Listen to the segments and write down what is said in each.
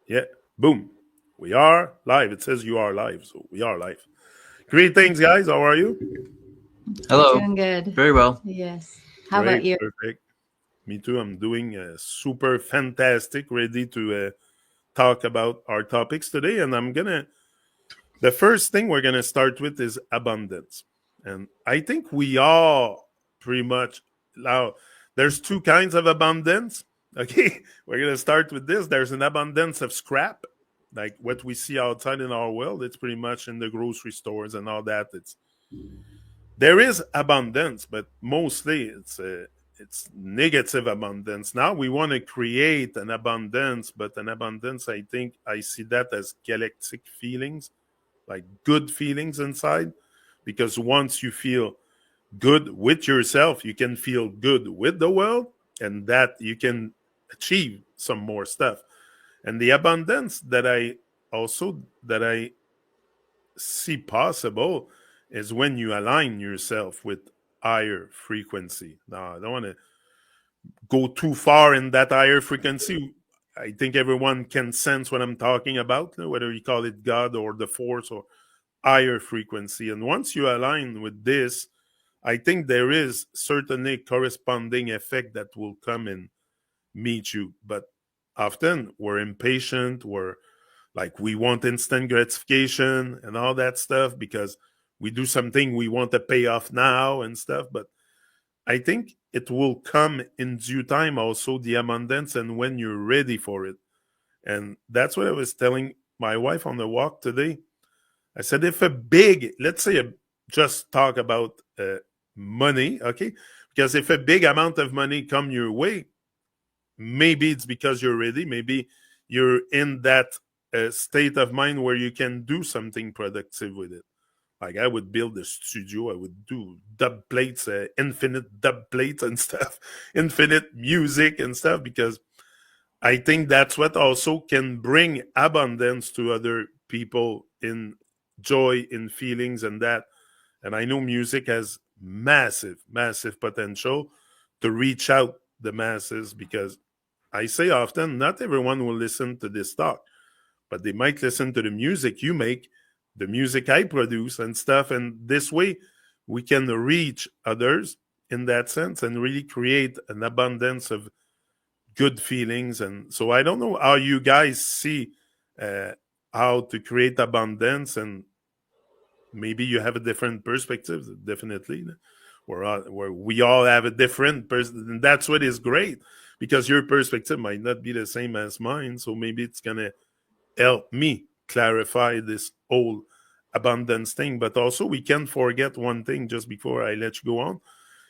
Yeah. Boom. We are live. It says you are live, so we are live. Greetings, guys. How are you? Hello. Doing good. Very well. Yes. How about Great. you? Perfect. Me too. I'm doing super fantastic. Ready to talk about our topics today. And the first thing we're going to start with is abundance. And I think we all pretty much now, there's two kinds of abundance. Okay. We're going to start with this. There's an abundance of scrap, like what we see outside in our world. It's pretty much in the grocery stores and all that. There is abundance, but mostly it's negative abundance. Now we want to create an abundance, but an abundance, I think I see that as galactic feelings, like good feelings inside. Because once you feel good with yourself, you can feel good with the world, and that you can achieve some more stuff. And the abundance that I see possible is when you align yourself with higher frequency. Now, I don't want to go too far in that higher frequency. I think everyone can sense what I'm talking about, whether you call it God or the force or higher frequency. And once you align with this, I think there is certainly corresponding effect that will come and meet you. But often we're impatient, we're like we want instant gratification and all that stuff because we do something we want to pay off now and stuff. But I think it will come in due time also, the abundance, and when you're ready for it. And that's what I was telling my wife on the walk today. I said, if let's say, just talk about money, okay? Because if a big amount of money come your way, maybe it's because you're ready. Maybe you're in that state of mind where you can do something productive with it. Like I would build a studio, I would do dub plates, infinite dub plates and stuff, infinite music and stuff, because I think that's what also can bring abundance to other people in joy, in feelings, and that. And I know music has massive, massive potential to reach out the masses because I say often, not everyone will listen to this talk, but they might listen to the music you make, the music I produce, and stuff. And this way, we can reach others in that sense and really create an abundance of good feelings. And so I don't know how you guys see uh, how to create abundance, and maybe you have a different perspective, definitely. Where we all have a different person, and that's what is great because your perspective might not be the same as mine. So maybe it's gonna help me clarify this whole abundance thing. But also, we can't forget one thing just before I let you go on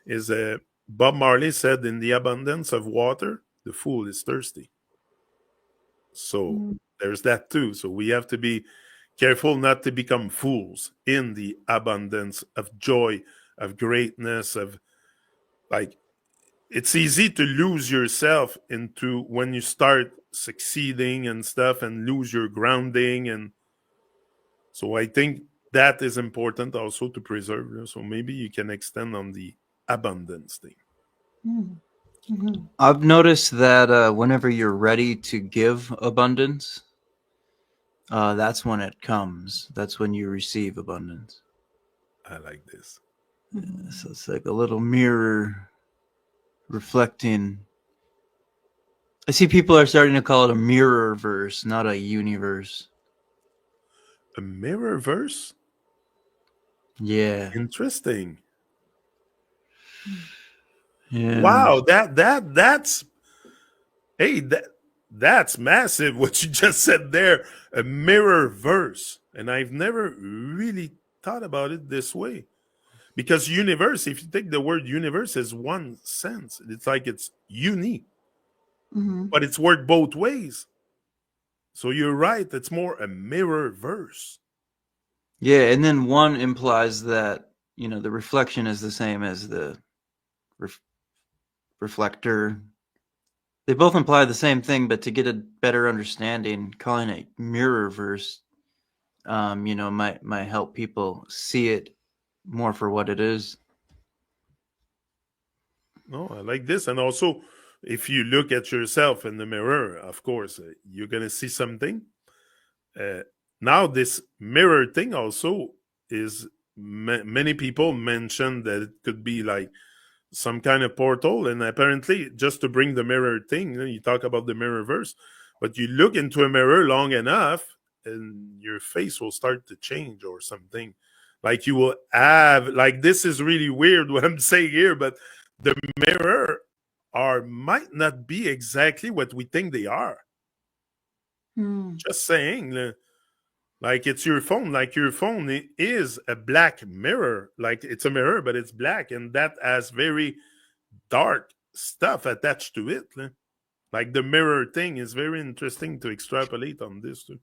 is Bob Marley said, in the abundance of water, the fool is thirsty. So Mm. there's that too. So we have to be careful not to become fools in the abundance of joy, of greatness, of like, it's easy to lose yourself into when you start succeeding and stuff and lose your grounding. And so I think that is important also to preserve. So maybe you can extend on the abundance thing. Mm. Mhm. I've noticed that whenever you're ready to give abundance, that's when it comes. That's when you receive abundance. I like this. Mhm. So it's like a little mirror reflecting. I see people are starting to call it a mirror verse, not a universe. A mirror verse? Yeah. Interesting. Yeah. Wow, that's hey, that's massive what you just said there. A mirror verse. And I've never really thought about it this way. Because universe, if you take the word universe as one sense, it's like it's unique, Mhm. but it's worked both ways. So you're right, it's more a mirror verse. Yeah, and then one implies that, the reflection is the same as the ref- reflector. They both imply the same thing, but to get a better understanding, calling it mirror verse, might help people see it more for what it is. No, I like this. And also, if you look at yourself in the mirror, of course, you're going to see something. Now, this mirror thing also is, many people mention that it could be like some kind of portal, and apparently, just to bring the mirror thing, you talk about the mirror verse, but you look into a mirror long enough, and your face will start to change or something. Like, you will have, like, this is really weird what I'm saying here, but the mirror might not be exactly what we think they are. Just saying. Like, it's your phone. Like, your phone is a black mirror. Like, it's a mirror, but it's black, and that has very dark stuff attached to it. Like, the mirror thing is very interesting to extrapolate on this too.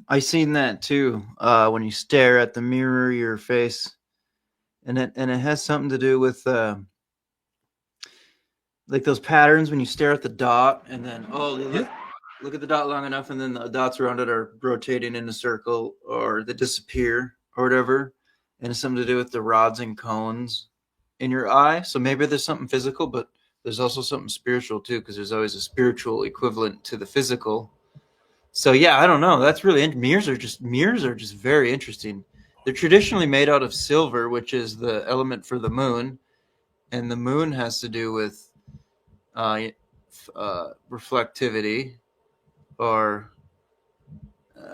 I seen that too. When you stare at the mirror, your face, and it has something to do with like those patterns when you stare at the dot, and then look at the dot long enough, and then the dots around it are rotating in a circle, or they disappear, or whatever. And it's something to do with the rods and cones in your eye. So maybe there's something physical, but there's also something spiritual too, because there's always a spiritual equivalent to the physical. So yeah, I don't know. That's really mirrors are just very interesting. They're traditionally made out of silver, which is the element for the moon, and the moon has to do with reflectivity, or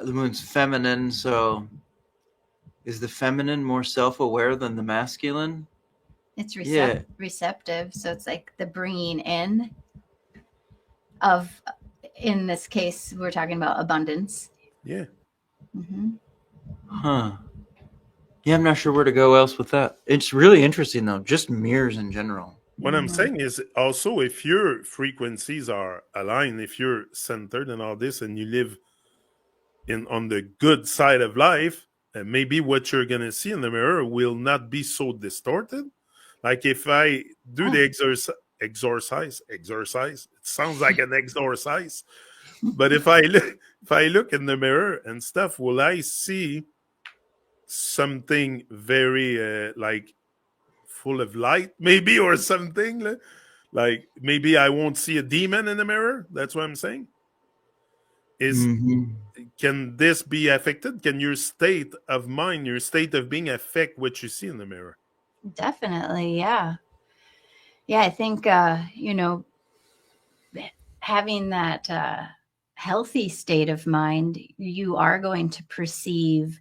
the moon's feminine. So, is the feminine more self-aware than the masculine? It's receptive, so it's like the bringing in of. In this case, we're talking about abundance. Yeah. Huh. Yeah, I'm not sure where to go else with that. It's really interesting, though. Just mirrors in general. What I'm saying is also, if your frequencies are aligned, if you're centered and all this, and you live on the good side of life, maybe what you're going to see in the mirror will not be so distorted. Like, if I do the exercise, it sounds like an exorcise, but if I look in the mirror and stuff, will I see something very like full of light, maybe, or something? Like, maybe I won't see a demon in the mirror. That's what I'm saying. Can this be affected? Can your state of mind, your state of being, affect what you see in the mirror? Definitely, yeah. Yeah, I think, having that healthy state of mind, you are going to perceive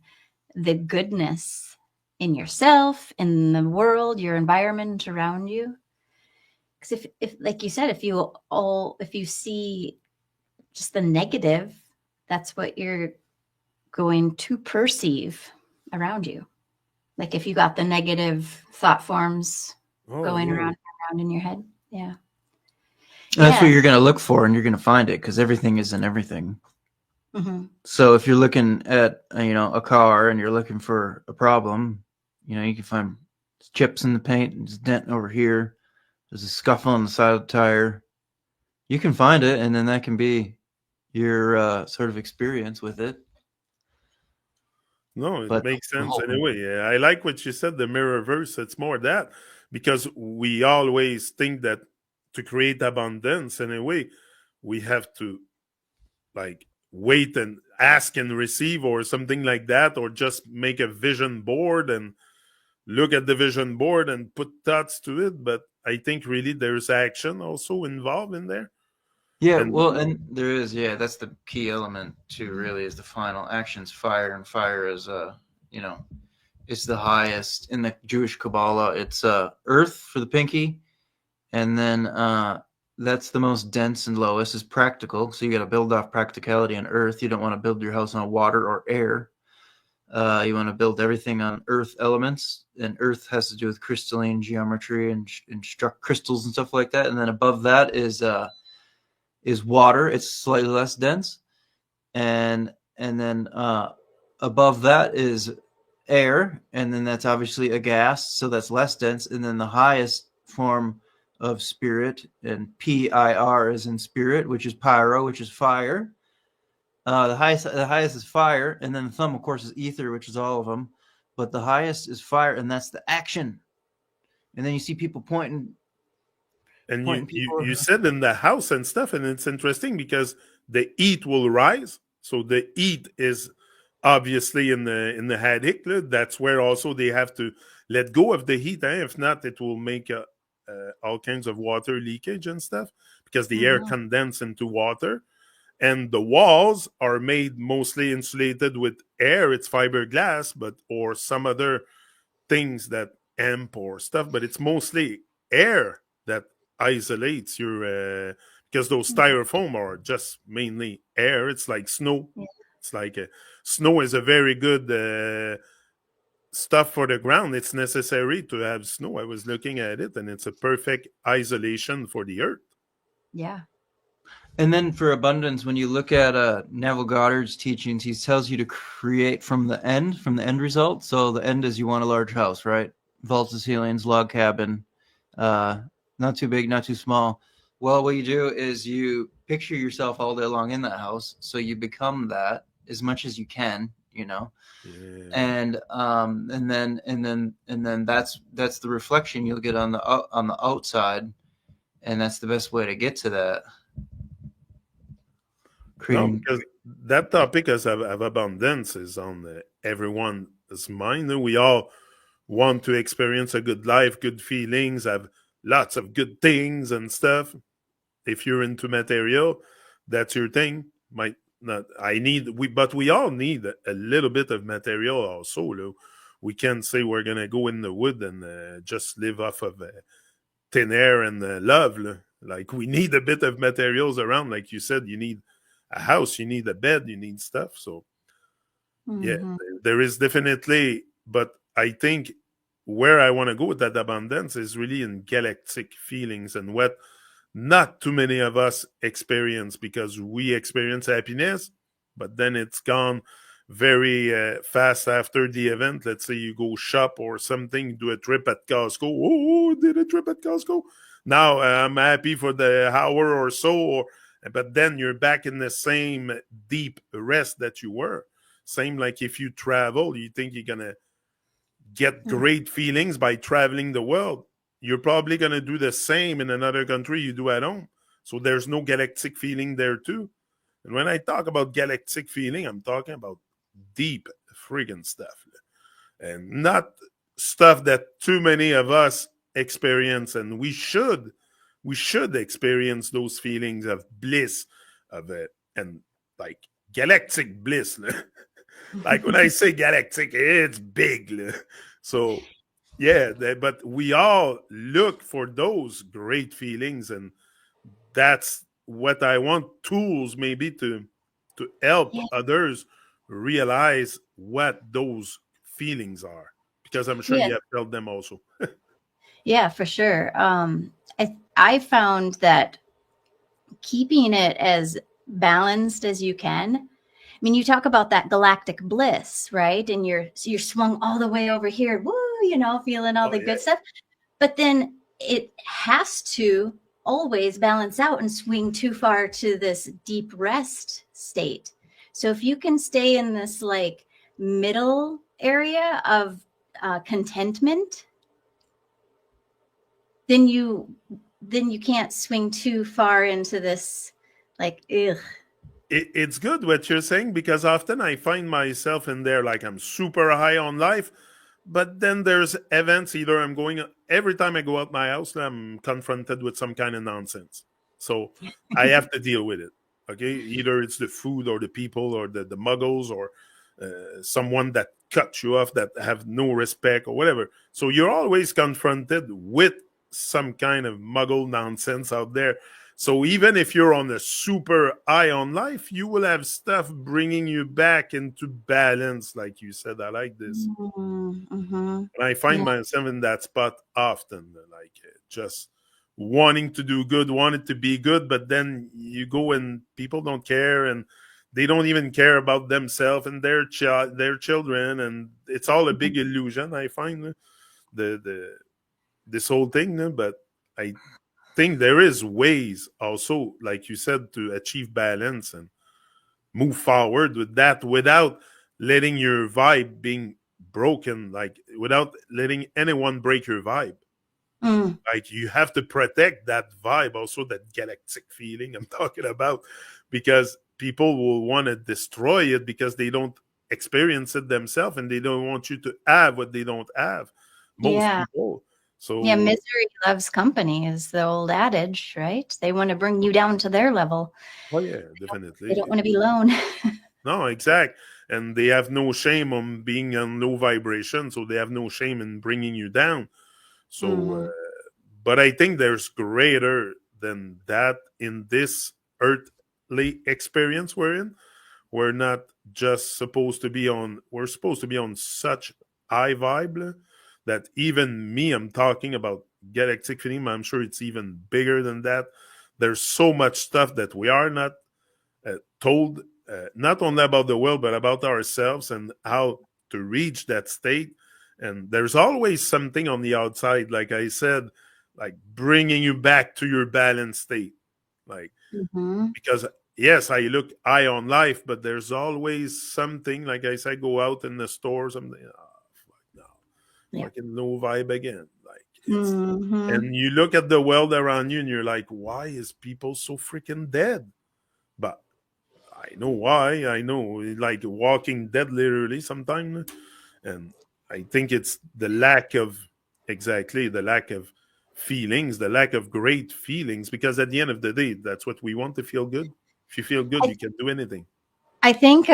the goodness in yourself, in the world, your environment around you. Because if, like you said, if you see just the negative, that's what you're going to perceive around you. Like, if you got the negative thought forms going around in your head. Yeah. That's what you're going to look for, and you're going to find it, because everything is in everything. So if you're looking at, a car, and you're looking for a problem, you can find chips in the paint, and there's a dent over here. There's a scuffle on the side of the tire. You can find it, and then that can be your sort of experience with it. No, it makes sense anyway. Yeah, I like what you said, the mirror verse. It's more that, because we always think that to create abundance, in a way, we have to like wait and ask and receive, or something like that, or just make a vision board and look at the vision board and put thoughts to it. But I think really there's action also involved in there. Yeah, and there is, that's the key element too, really, is the final actions, fire. And fire is, it's the highest in the Jewish Kabbalah. It's earth for the pinky, and then that's the most dense and lowest is practical. So you got to build off practicality on earth. You don't want to build your house on water or air. You want to build everything on earth elements, and earth has to do with crystalline geometry and crystals and stuff like that. And then above that is water. It's slightly less dense, and then above that is air, and then that's obviously a gas, so that's less dense. And then the highest form of spirit, and PIR is in spirit, which is pyro, which is fire. The highest is fire, and then the thumb, of course, is ether, which is all of them. But the highest is fire, and that's the action. And then you see people pointing And pointing people. you said in the house and stuff, and it's interesting because the heat will rise. So the heat is obviously in the attic. That's where also they have to let go of the heat. If not, it will make all kinds of water leakage and stuff because the air condenses into water. And the walls are made mostly insulated with air. It's fiberglass, but or some other things that amp or stuff, but it's mostly air that isolates your because those styrofoam are just mainly air. It's like snow. Yeah. It's like snow is a very good stuff for the ground. It's necessary to have snow. I was looking at it, and it's a perfect isolation for the earth. Yeah. And then for abundance, when you look at Neville Goddard's teachings, he tells you to create from the end result. So the end is you want a large house, right? Vaulted ceilings, log cabin, not too big, not too small. Well, what you do is you picture yourself all day long in that house. So you become that as much as you can, you know. Yeah. And then that's the reflection you'll get on the outside, and that's the best way to get to that. No, because that topic of abundance is on everyone's mind. We all want to experience a good life, good feelings, have lots of good things and stuff. If you're into material, that's your thing. Might not. But we all need a little bit of material also. We can't say we're gonna go in the wood and just live off of thin air and love. Like we need a bit of materials around. Like you said, you need a house, you need a bed, you need stuff. So yeah, there is definitely, but I think where I want to go with that abundance is really in galactic feelings and what not too many of us experience, because we experience happiness, but then it's gone very fast after the event. Let's say you go shop or something, do a trip at Costco. Oh, did a trip at Costco. Now I'm happy for the hour or so, but then you're back in the same deep rest that you were. Same like if you travel, you think you're going to get great feelings by traveling the world. You're probably going to do the same in another country you do at home. So there's no galactic feeling there too. And when I talk about galactic feeling, I'm talking about deep friggin' stuff. And not stuff that too many of us experience, and we should experience those feelings of bliss, of it, and like galactic bliss. Like when I say galactic, it's big. So yeah, but we all look for those great feelings, and that's what I want tools maybe to help others realize what those feelings are, because I'm sure you have felt them also. Yeah, for sure. I found that keeping it as balanced as you can. I mean, you talk about that galactic bliss, right? And you're swung all the way over here, woo, feeling all the good stuff. But then it has to always balance out and swing too far to this deep rest state. So if you can stay in this like middle area of contentment, then you can't swing too far into this like ugh. It's good what you're saying, because often I find myself in there like I'm super high on life, but then there's events. Either I'm going, every time I go out my house, I'm confronted with some kind of nonsense. So I have to deal with it. Okay, either it's the food or the people or the muggles or someone that cuts you off, that have no respect or whatever. So you're always confronted with some kind of muggle nonsense out there. So even if you're on a super high on life, you will have stuff bringing you back into balance. Like you said, I like this. And I find myself in that spot often, like just wanting to do good, wanting to be good, but then you go and people don't care, and they don't even care about themselves and their children, and it's all a big illusion. I find this whole thing, but I think there is ways also, like you said, to achieve balance and move forward with that without letting your vibe being broken, like without letting anyone break your vibe. Mm. Like you have to protect that vibe, also that galactic feeling I'm talking about, because people will want to destroy it because they don't experience it themselves and they don't want you to have what they don't have. Most Yeah. people. Yeah, So misery loves company is the old adage, right? They want to bring you down to their level. oh yeah, They definitely. don't want to be alone. No, exact. And they have no shame on being on low vibration, so they have no shame in bringing you down. So, Hmm. but I think there's greater than that in this earthly experience we're in. We're not just supposed to be on, we're supposed to be on such high vibe that even me, I'm talking about galactic feeling, I'm sure it's even bigger than that. There's so much stuff that we are not told, not only about the world, but about ourselves and how to reach that state. And there's always something on the outside, like I said, like bringing you back to your balanced state. Like, Hmm. because yes, I look high on life, but there's always something, like I said, go out in the stores, I'm like, oh, fuck no, Yeah. fucking low vibe again. Like, it's, Hmm. and you look at the world around you and you're like, why is people so freaking dead? But I know why. I know, like Walking Dead, literally sometimes, and I think it's the lack of exactly the lack of feelings, the lack of great feelings. Because at the end of the day, that's what we want, to feel good. If you feel good, I, you can do anything. I think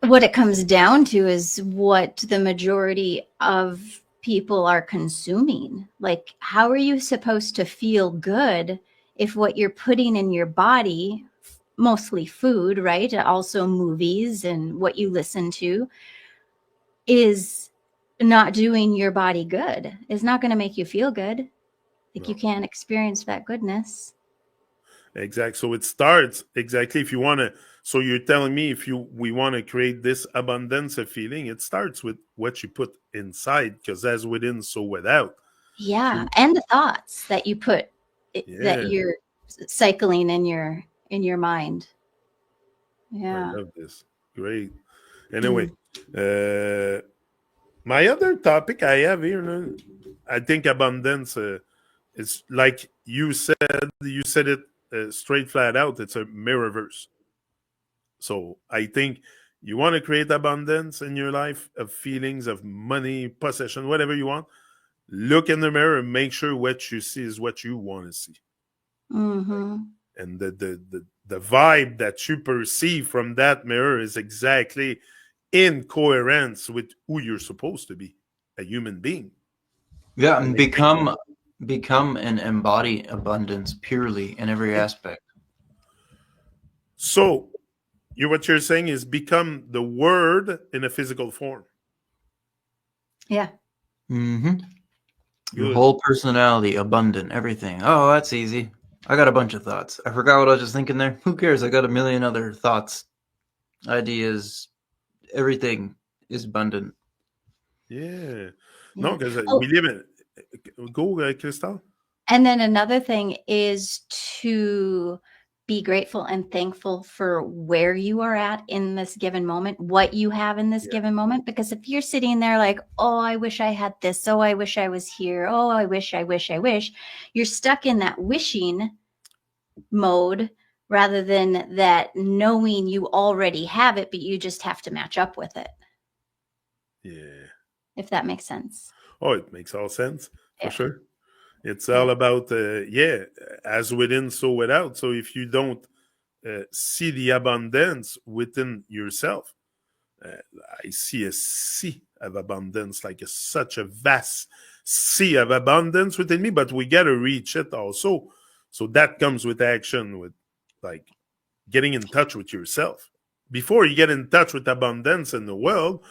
what it comes down to is what the majority of people are consuming. Like, how are you supposed to feel good if what you're putting in your body, mostly food, right? Also movies and what you listen to, is not doing your body good, is not going to make you feel good. Like, you No, can't experience that goodness. exactly. So it starts exactly, if you want to. So you're telling me, if you we want to create this abundance of feeling, it starts with what you put inside, because as within, so without. If Yeah, you, and the thoughts that you put that yeah, you're cycling in your mind. I Yeah. love this. Great. Anyway, Mm. uh, my other topic I have here, I think abundance is like you said it straight flat out. It's a mirrorverse. So I think you want to create abundance in your life of feelings, of money, possession, whatever you want. Look in the mirror and make sure what you see is what you want to see. Mhm. And the vibe that you perceive from that mirror is exactly in coherence with who you're supposed to be, a human being. Yeah, And and I think become and embody abundance purely in every aspect. so. What you're saying is become the word in a physical form. Yeah. Hmm. Your Good. whole personality, abundant, everything. Oh, that's easy. I got a bunch of thoughts. I forgot what I was just thinking there. Who cares? I got a million other thoughts, ideas. Everything is abundant. Yeah. No, Yeah. because Oh, we live in. Go, Crystal. and then another thing is to be grateful and thankful for where you are at in this given moment, what you have in this Yeah. given moment. Because if you're sitting there like, oh, I wish I had this. Oh, I wish I was here. Oh, I wish, I wish, I wish. You're stuck in that wishing mode rather than that knowing you already have it, but you just have to match up with it, Yeah. if that makes sense. Oh, it makes all sense for Yeah. sure. It's Yeah. all about yeah, as within, so without. So if you don't see the abundance within yourself, uh, I see a sea of abundance, like such a vast sea of abundance within me. But we gotta reach it also. So that comes with action, with like getting in touch with yourself. Before you get in touch with abundance in the world,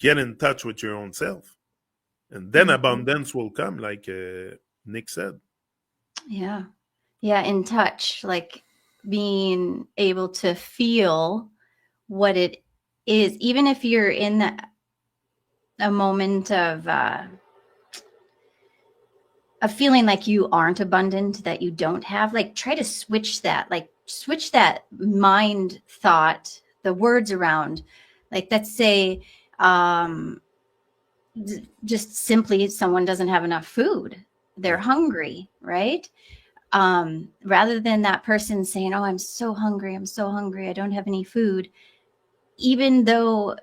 get in touch with your own self. And then Mhm. abundance will come, like Nick said. Yeah. Yeah. In touch, like being able to feel what it is, even if you're in a moment of feeling like you aren't abundant, that you don't have, like try to switch that, like switch that mind thought, the words around. Like, let's say, just simply someone doesn't have enough food. they're hungry, right? Rather than that person saying, "Oh, I'm so hungry, I don't have any food," even though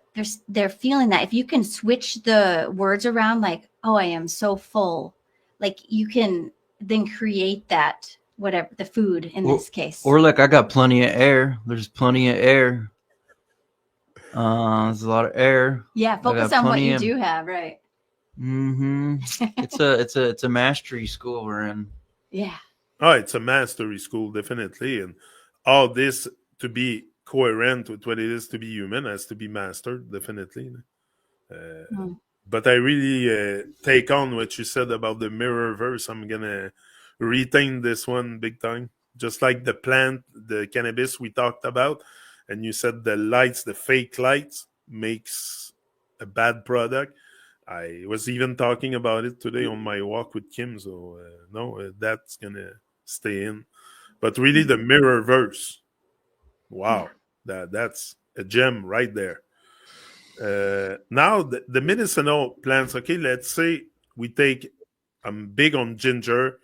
they're feeling that, if you can switch the words around, like, "Oh, I am so full," like you can then create that, whatever the food in this case. Or like, I got plenty of air. There's plenty of air. There's a lot of air. Yeah, focus on what you do have, right? Mm-hmm. It's a mastery school we're in. Yeah. Oh, it's a mastery school, definitely. And all this, to be coherent with what it is to be human, has to be mastered, definitely. But I really take on what you said about the mirror verse. I'm going to retain this one big time. Just like the plant, the cannabis we talked about. And you said the lights, the fake lights, makes a bad product. I was even talking about it today on my walk with Kim. So, no, that's going to stay in. But really, the mirror verse. Wow. That's a gem right there. Now, the medicinal plants, okay, let's say we take, I'm big on ginger,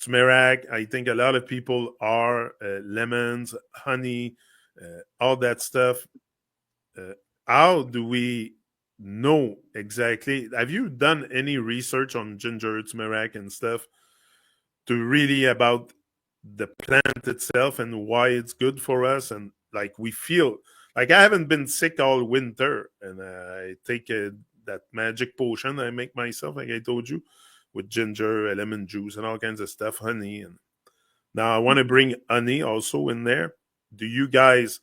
turmeric. I think a lot of people are, lemons, honey, all that stuff. How do we know exactly? Have you done any research on ginger, turmeric, and stuff to really about the plant itself and why it's good for us? And like we feel like I haven't been sick all winter, and I take that magic potion I make myself, like I told you, with ginger, lemon juice, and all kinds of stuff, honey. And now I want to bring honey also in there. Do you guys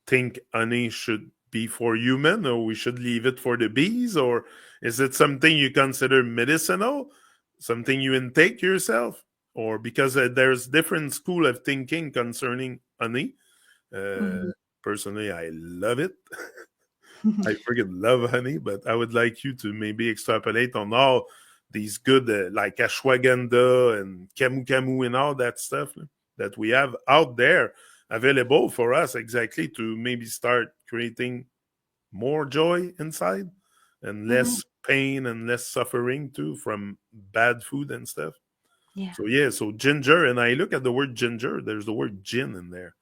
think honey should be for human, or we should leave it for the bees, or is it something you consider medicinal, something you intake yourself, or because there's different school of thinking concerning honey? Personally, I love it. I freaking love honey, but I would like you to maybe extrapolate on all these good, like ashwagandha and camu camu and all that stuff that we have out there available for us, exactly to maybe start creating more joy inside and less pain and less suffering too from bad food and stuff. Yeah. So yeah, so ginger, and I look at the word ginger, there's the word gin in there.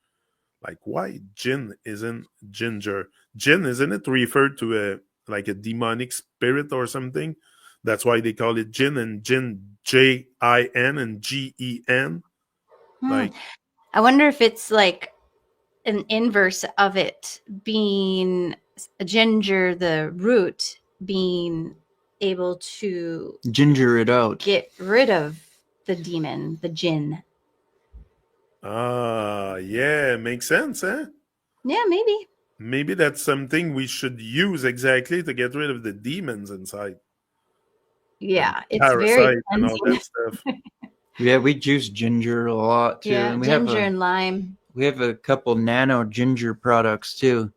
Like, why gin isn't ginger? Gin, isn't it referred to like a demonic spirit or something? That's why they call it gin, and gin, Jin and GEN. Like, I wonder if it's like an inverse of it being ginger, the root being able to ginger it out, get rid of the demon, the jinn. Yeah, makes sense, eh? Yeah, maybe. Maybe that's something we should use exactly to get rid of the demons inside. Yeah, it's Parasite very and all that stuff. Yeah, we juice ginger a lot too. Yeah, and we ginger have and lime. We have a couple nano ginger products too,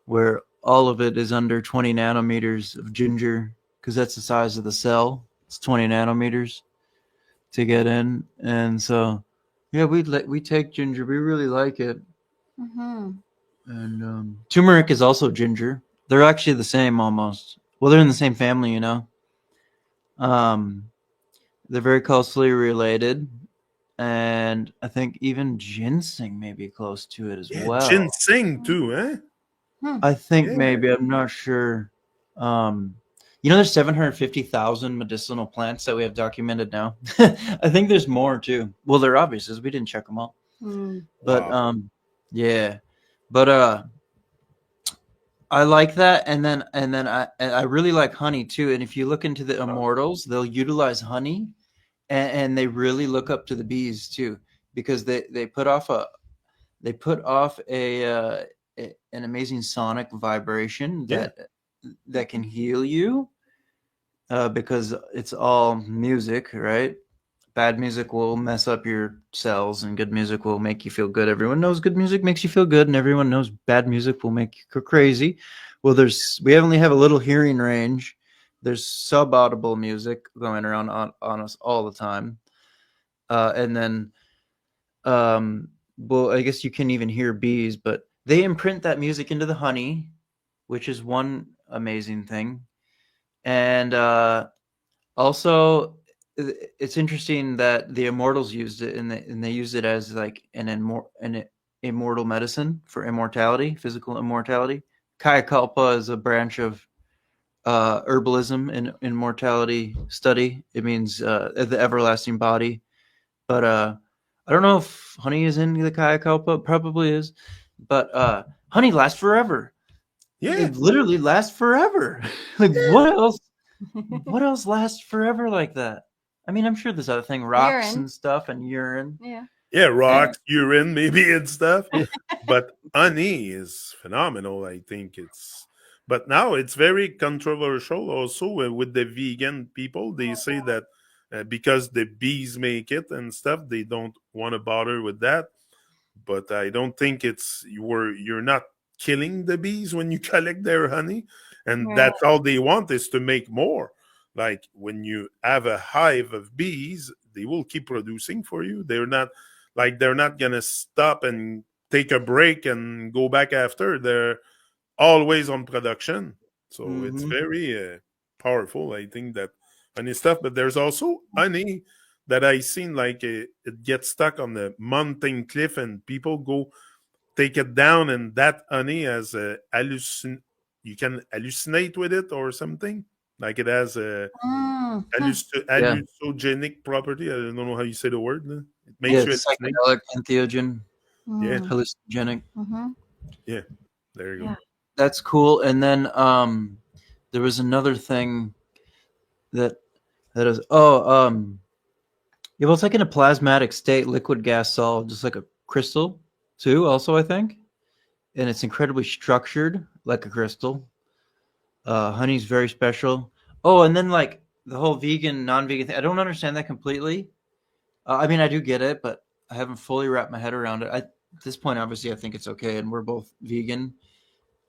where all of it is under 20 nanometers of ginger, because that's the size of the cell. It's 20 nanometers to get in, and so yeah, we take ginger. We really like it. And turmeric is also ginger. They're actually the same almost. Well, they're in the same family, you know. They're very closely related, and I think even ginseng may be close to it as well. Ginseng too, eh? I think maybe, I'm not sure. You know, there's 750,000 medicinal plants that we have documented now. I think there's more too. Well, they're obvious, as we didn't check them all. But Wow. yeah, but I like that, and then I really like honey too. And if you look into the immortals, they'll utilize honey, and they really look up to the bees too, because they put off an amazing sonic vibration that can heal you, because it's all music, right? Bad music will mess up your cells, and good music will make you feel good. Everyone knows good music makes you feel good, and everyone knows bad music will make you go crazy. Well, we only have a little hearing range. There's sub-audible music going around on us all the time. And then, well, I guess you can even hear bees, but they imprint that music into the honey, which is one amazing thing. And also, it's interesting that the immortals used it, and they used it as like an immortal medicine for immortality, physical immortality. Kayakalpa is a branch of herbalism and immortality study. It means the everlasting body. But I don't know if honey is in the Kayakalpa. Probably is. But honey lasts forever. Yeah. It literally lasts forever. Like what else? What else lasts forever like that? I mean, I'm sure there's other thing, rocks Urine. and stuff, and urine. Yeah, rocks, urine, maybe and stuff. But honey is phenomenal. I think but now it's very controversial also with the vegan people. They say that because the bees make it and stuff, they don't want to bother with that. But I don't think you're not killing the bees when you collect their honey, and Right. that's all they want is to make more. Like when you have a hive of bees, they will keep producing for you. They're not gonna stop and take a break and go back after. They're always on production, so it's very powerful. I think that honey stuff, but there's also honey that I seen like it gets stuck on the mountain cliff, and people go take it down, and that honey has a you can hallucinate with it or something. Like it has a hallucinogenic property. I don't know how you say the word. It makes you it's hallucinate. psychedelic, entheogen, Yeah. hallucinogenic. Yeah, there you go. Yeah. That's cool. And then there was another thing that is yeah, well, it's like in a plasmatic state, liquid gas solid, just like a crystal too, also I think. And it's incredibly structured like a crystal. Honey's very special. Oh, and then like the whole vegan, non-vegan thing, I don't understand that completely. I mean, I do get it, but I haven't fully wrapped my head around it. At this point, obviously, I think it's okay, and we're both vegan.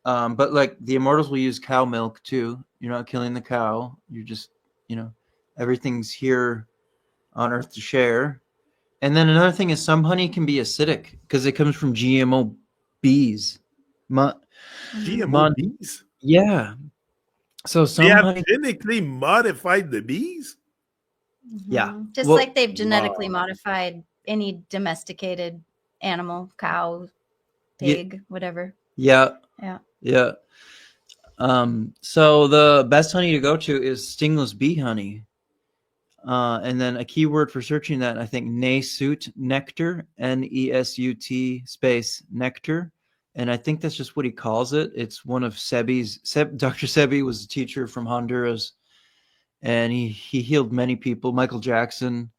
But like the immortals will use cow milk too. You're not killing the cow. You're just, everything's here on Earth to share. And then another thing is some honey can be acidic because it comes from GMO bees. GMO bees? Yeah. So some they have honey genetically modified the bees? Yeah. Just Well, like they've genetically modified any domesticated animal, cow, pig, whatever. Yeah. Yeah. Yeah. So the best honey to go to is stingless bee honey. And then a keyword for searching that, I think, Nesut nectar, Nesut space nectar. And I think that's just what he calls it. It's one of Dr. Sebi was a teacher from Honduras, and he healed many people, Michael Jackson,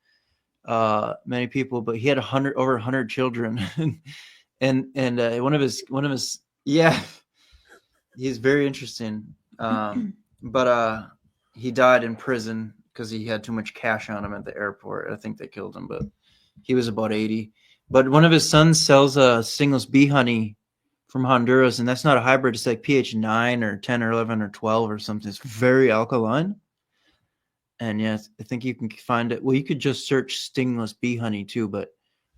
many people, but he had over 100 children. and one of his, yeah, he's very interesting. But he died in prison because he had too much cash on him at the airport. I think they killed him, but he was about 80. But one of his sons sells stingless bee honey from Honduras, and that's not a hybrid. It's like pH 9 or 10 or 11 or 12 or something. It's very alkaline. And yes, I think you can find it. Well, you could just search stingless bee honey too, but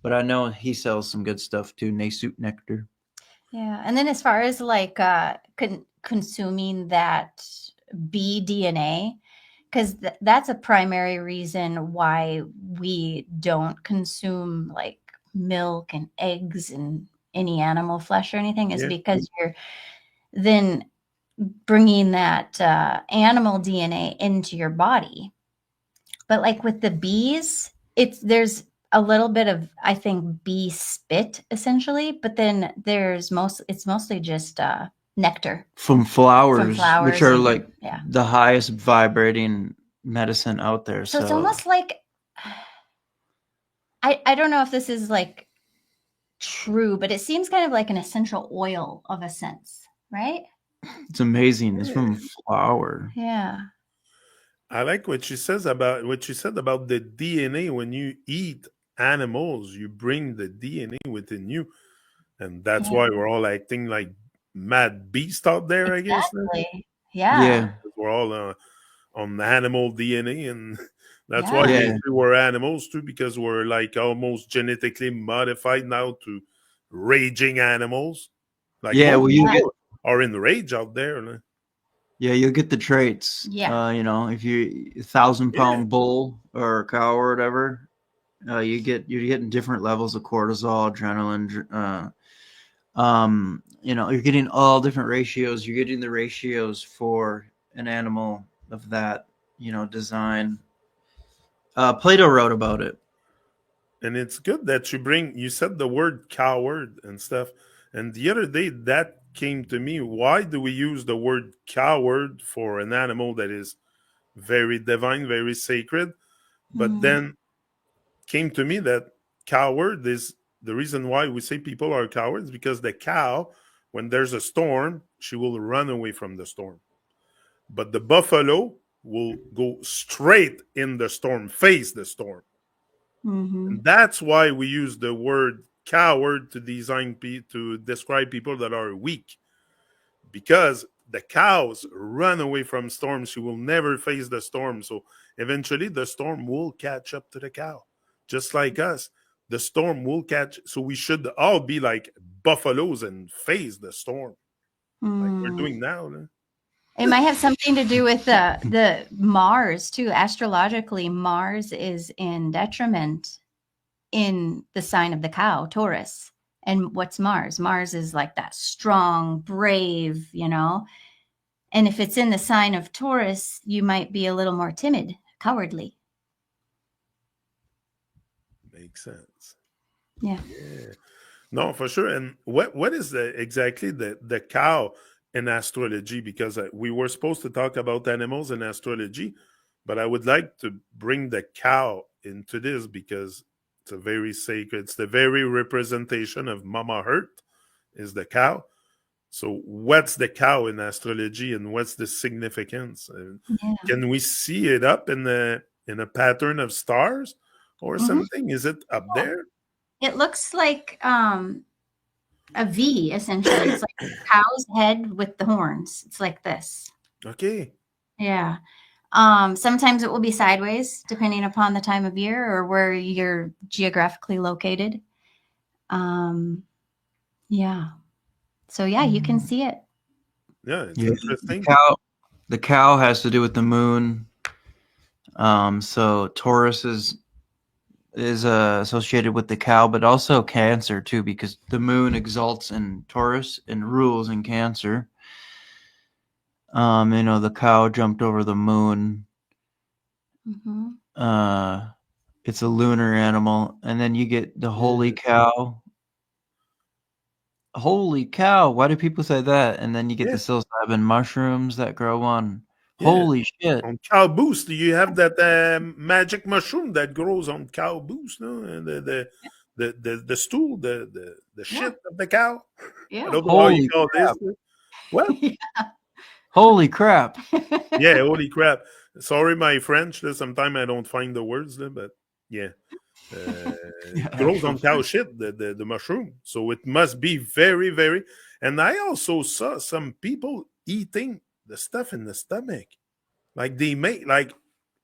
I know he sells some good stuff too. Nesut nectar. Yeah, and then as far as like consuming that bee DNA, because that's a primary reason why we don't consume like milk and eggs and any animal flesh or anything, is because you're then bringing that animal DNA into your body. But like with the bees, there's a little bit of, I think, bee spit essentially, but then it's mostly just nectar from flowers, which are like yeah, the highest vibrating medicine out there. So it's almost like, I don't know if this is like true, but it seems kind of like an essential oil of a sense, right? It's amazing. It's from flower. Yeah. I like what you said about the DNA. When you eat animals, you bring the DNA within you, and that's why we're all acting like mad beasts out there. Exactly. I guess. Yeah. We're all on animal DNA, and that's why they say we're animals too, because we're like almost genetically modified now to raging animals. Like well, you are in rage out there. Yeah, you'll get the traits. Yeah. You know, if you 1,000-pound bull or cow or whatever, you're getting different levels of cortisol, adrenaline. You know, you're getting all different ratios. You're getting the ratios for an animal of that, you know, design. Plato wrote about it. And it's good that you said the word coward and stuff. And the other day that came to me. Why do we use the word coward for an animal that is very divine, very sacred? But then came to me that coward is the reason why we say people are cowards, because the cow, when there's a storm, she will run away from the storm. But the buffalo will go straight in the storm, face the storm. And that's why we use the word coward to describe people that are weak, because the cows run away from storms. She will never face the storm. So eventually the storm will catch up to the cow, just like us. The storm will catch. So we should all be like buffaloes and face the storm, like we're doing now. It might have something to do with the Mars too. Astrologically, Mars is in detriment in the sign of the cow, Taurus. And what's Mars? Mars is like that strong, brave, you know. And if it's in the sign of Taurus, you might be a little more timid, cowardly. Makes sense. Yeah. No, for sure. And what is exactly the cow in astrology? Because we were supposed to talk about animals in astrology, but I would like to bring the cow into this because it's a very sacred. It's the very representation of Mama Earth is the cow. So what's the cow in astrology, and what's the significance? Can we see it up in a pattern of stars or something? Is it up there? It looks like a V, essentially. It's like a cow's head with the horns. It's like this. Okay. Yeah. Sometimes it will be sideways, depending upon the time of year or where you're geographically located. Yeah. So yeah, you can see it. Yeah, it's interesting. The cow has to do with the moon. So Taurus is associated with the cow, but also Cancer too, because the moon exalts in Taurus and rules in Cancer. You know, the cow jumped over the moon. It's a lunar animal, and then you get the holy cow. Holy cow! Why do people say that? And then you get the psilocybin mushrooms that grow on. Holy shit! On cow boost, you have that magic mushroom that grows on cow boost, no? And the stool, the shit of the cow. Yeah. I don't know how you call this. What? Holy crap! Yeah, holy crap! Sorry, my French. Sometimes I don't find the words, but yeah. It grows on cow shit, the mushroom. So it must be very, very. And I also saw some people eating the stuff in the stomach. Like they make like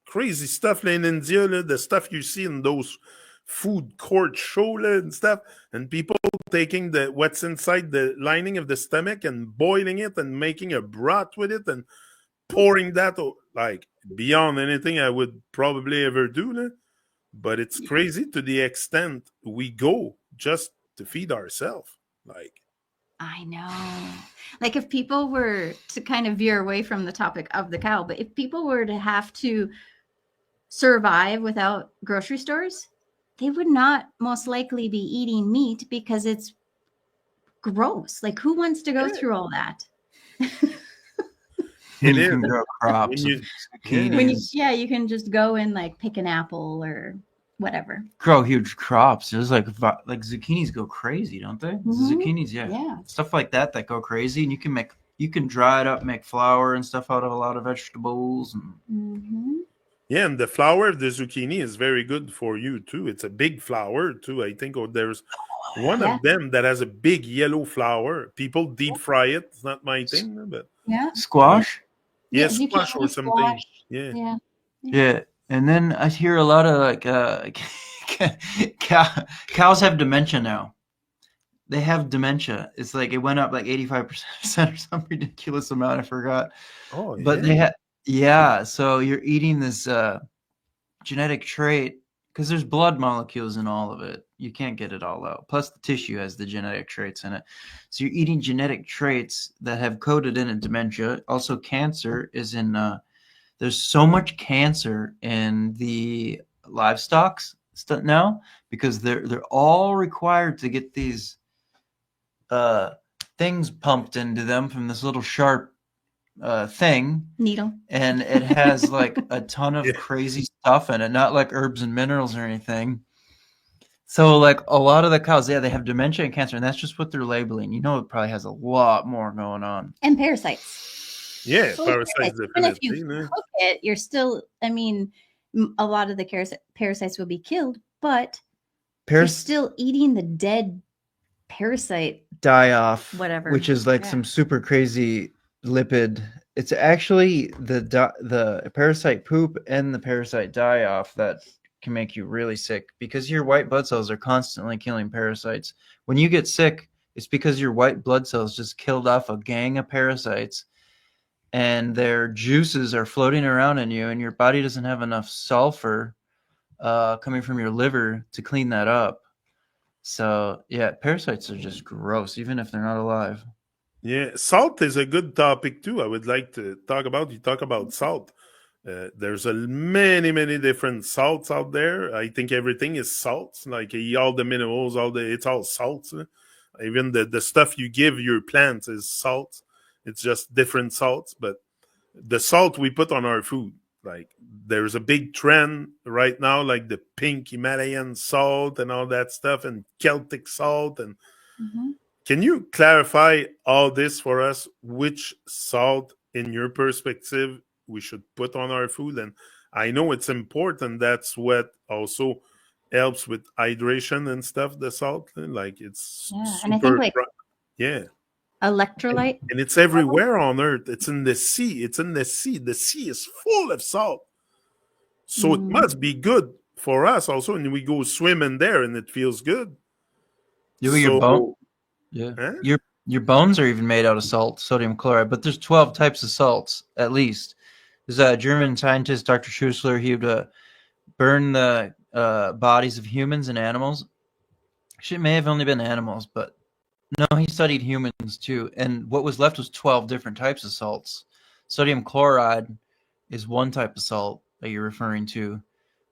crazy stuff in India, the stuff you see in those food court shows and stuff. And people taking what's inside the lining of the stomach and boiling it and making a broth with it and pouring that like beyond anything I would probably ever do. But it's crazy to the extent we go just to feed ourselves. Like, I know. Like if people were to kind of veer away from the topic of the cow, but if people were to have to survive without grocery stores, they would not most likely be eating meat because it's gross. Like who wants to go through all that? It is. Crops. You can just go and like pick an apple or whatever. Grow huge crops. There's like zucchinis go crazy, don't they? Zucchinis, yeah. Stuff like that go crazy, and you can dry it up, make flour and stuff out of a lot of vegetables. And yeah, and the flour of the zucchini is very good for you too. It's a big flower too. I think there's one of them that has a big yellow flower. People deep fry it. It's not my thing, but squash. Yeah, squash or something. Squash. Yeah. And then I hear a lot of like cows have dementia now. they have dementia. It's like it went up like 85% or some ridiculous amount. I forgot. Oh, But they had, yeah. So you're eating this genetic trait because there's blood molecules in all of it. You can't get it all out. Plus, the tissue has the genetic traits in it. So you're eating genetic traits that have coded in dementia. Also, cancer is in. There's so much cancer in the livestock now because they're all required to get these things pumped into them from this little sharp thing needle, and it has like a ton of crazy stuff in it, not like herbs and minerals or anything. So like a lot of the cows, they have dementia and cancer, and that's just what they're labeling. You know, it probably has a lot more going on. and parasites. Yeah, Full parasites. Even if you cook it, you're still. I mean, a lot of the parasites will be killed, but you're still eating the dead parasite die off, whatever, which is like some super crazy lipid. It's actually the parasite poop and the parasite die off that can make you really sick because your white blood cells are constantly killing parasites. When you get sick, it's because your white blood cells just killed off a gang of parasites and their juices are floating around in you, and your body doesn't have enough sulfur coming from your liver to clean that up. So yeah, parasites are just gross, even if they're not alive. Yeah, salt is a good topic too. I would like to talk about. You talk about salt. There's many different salts out there. I think everything is salts. Like all the minerals, it's all salts. Even the stuff you give your plants is salt. It's just different salts. But the salt we put on our food, like there's a big trend right now, like the pink Himalayan salt and all that stuff, and Celtic salt. And can you clarify all this for us? Which salt, in your perspective, we should put on our food? And I know it's important. That's what also helps with hydration and stuff. The salt, like it's and I think like electrolyte, and it's everywhere on Earth. It's in the sea. It's in the sea. The sea is full of salt, so it must be good for us also. And we go swim in there, and it feels good. Your bones are even made out of salt, sodium chloride. But there's 12 types of salts at least. There's a German scientist, Dr. Schussler. He would burn the bodies of humans and animals. Actually, it may have only been animals, but no, he studied humans too. And what was left was 12 different types of salts. Sodium chloride is one type of salt that you're referring to,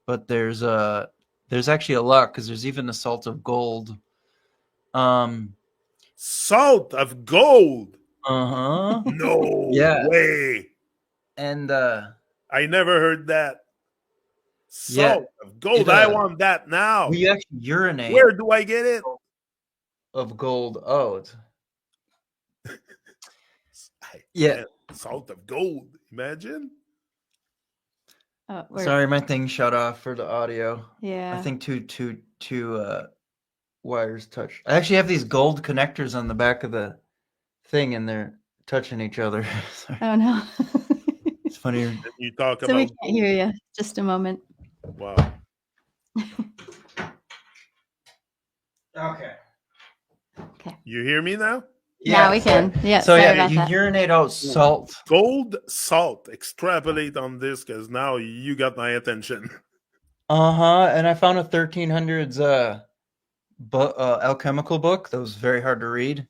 but there's actually a lot because there's even the salt of gold. Salt of gold. No way. And I never heard that. Salt of gold. I want that now. We actually urinate. Where do I get it? Of gold. Oh, salt of gold. Imagine. Sorry, my thing shut off for the audio. Yeah, I think two wires touch. I actually have these gold connectors on the back of the thing, and they're touching each other. Oh no. It's funny. You talk about. So we can't hear you. Just a moment. Wow. Okay. You hear me now? Yeah, now we can. Yeah. So you urinate out salt. Gold salt. Extrapolate on this because now you got my attention. And I found a 1300s alchemical book that was very hard to read,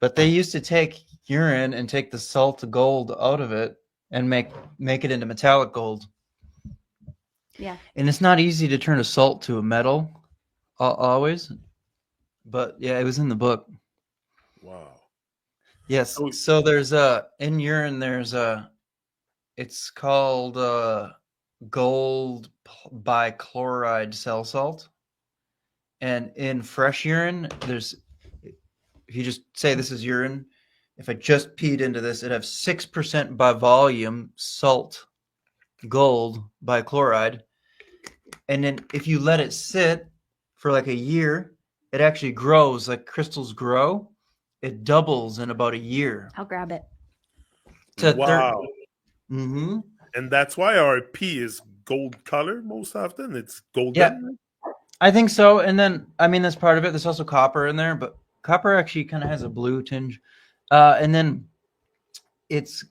but they used to take urine and take the salt gold out of it and make it into metallic gold. Yeah. And it's not easy to turn a salt to a metal always. But yeah, it was in the book. Wow. Yes. So there's in urine there's it's called gold bichloride cell salt. And in fresh urine, if you just say this is urine, if I just peed into this, it'd have 6% by volume salt, gold bichloride. And then if you let it sit for like a year, it actually grows like crystals grow. It doubles in about a year. I'll grab it. Wow. And that's why our pee is gold color most often. It's golden. Yeah, I think so. And then, I mean, that's part of it. There's also copper in there, but Copper actually kind of has a blue tinge. And then it's,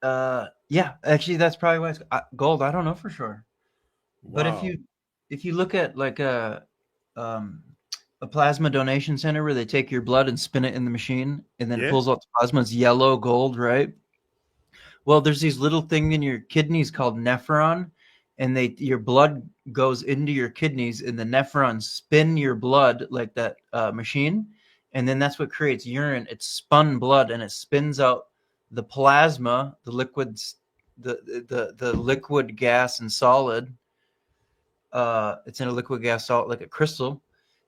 yeah, actually that's probably why it's gold. I don't know for sure. But Wow. if you look at like a plasma donation center where they take your blood and spin it in the machine and then it Yeah. pulls out the plasma, it's yellow gold, right? Well, there's these little thing in your kidneys called nephron, and your blood goes into your kidneys, and the nephrons spin your blood like that machine, and then that's what creates urine. It's spun blood, and it spins out the plasma, the liquids, the liquid, gas, and solid. It's in a liquid, gas, solid, like a crystal.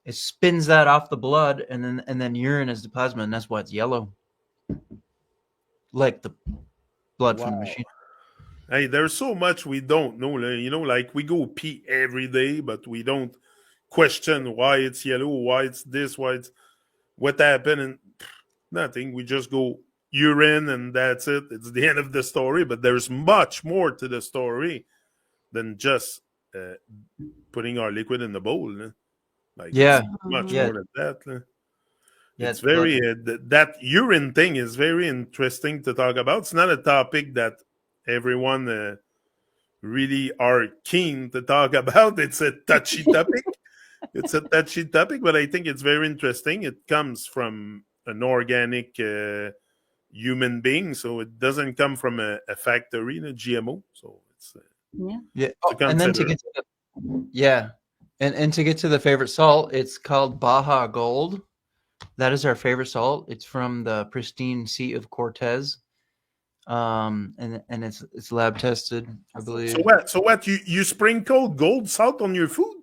It spins that off the blood, and then urine is the plasma, and that's why it's yellow, like the blood from the machine. Hey, there's so much we don't know. You know, like we go pee every day, but we don't question why it's yellow, why it's this, what happened, and nothing. We just go urine and that's it. It's the end of the story. But there's much more to the story than just putting our liquid in the bowl. Like, Yeah, it's much yeah. more than that. Yeah, it's very that urine thing is very interesting to talk about. It's not a topic that everyone really are keen to talk about. It's a touchy topic. It's a touchy topic, but I think it's very interesting. It comes from an organic human being, so it doesn't come from a factory, a GMO. So it's yeah. to And then consider. and to get to the favorite salt, it's called Baha Gold. That is our favorite salt. It's from the pristine sea of Cortez, and it's lab tested, I believe. So what? You sprinkle gold salt on your food?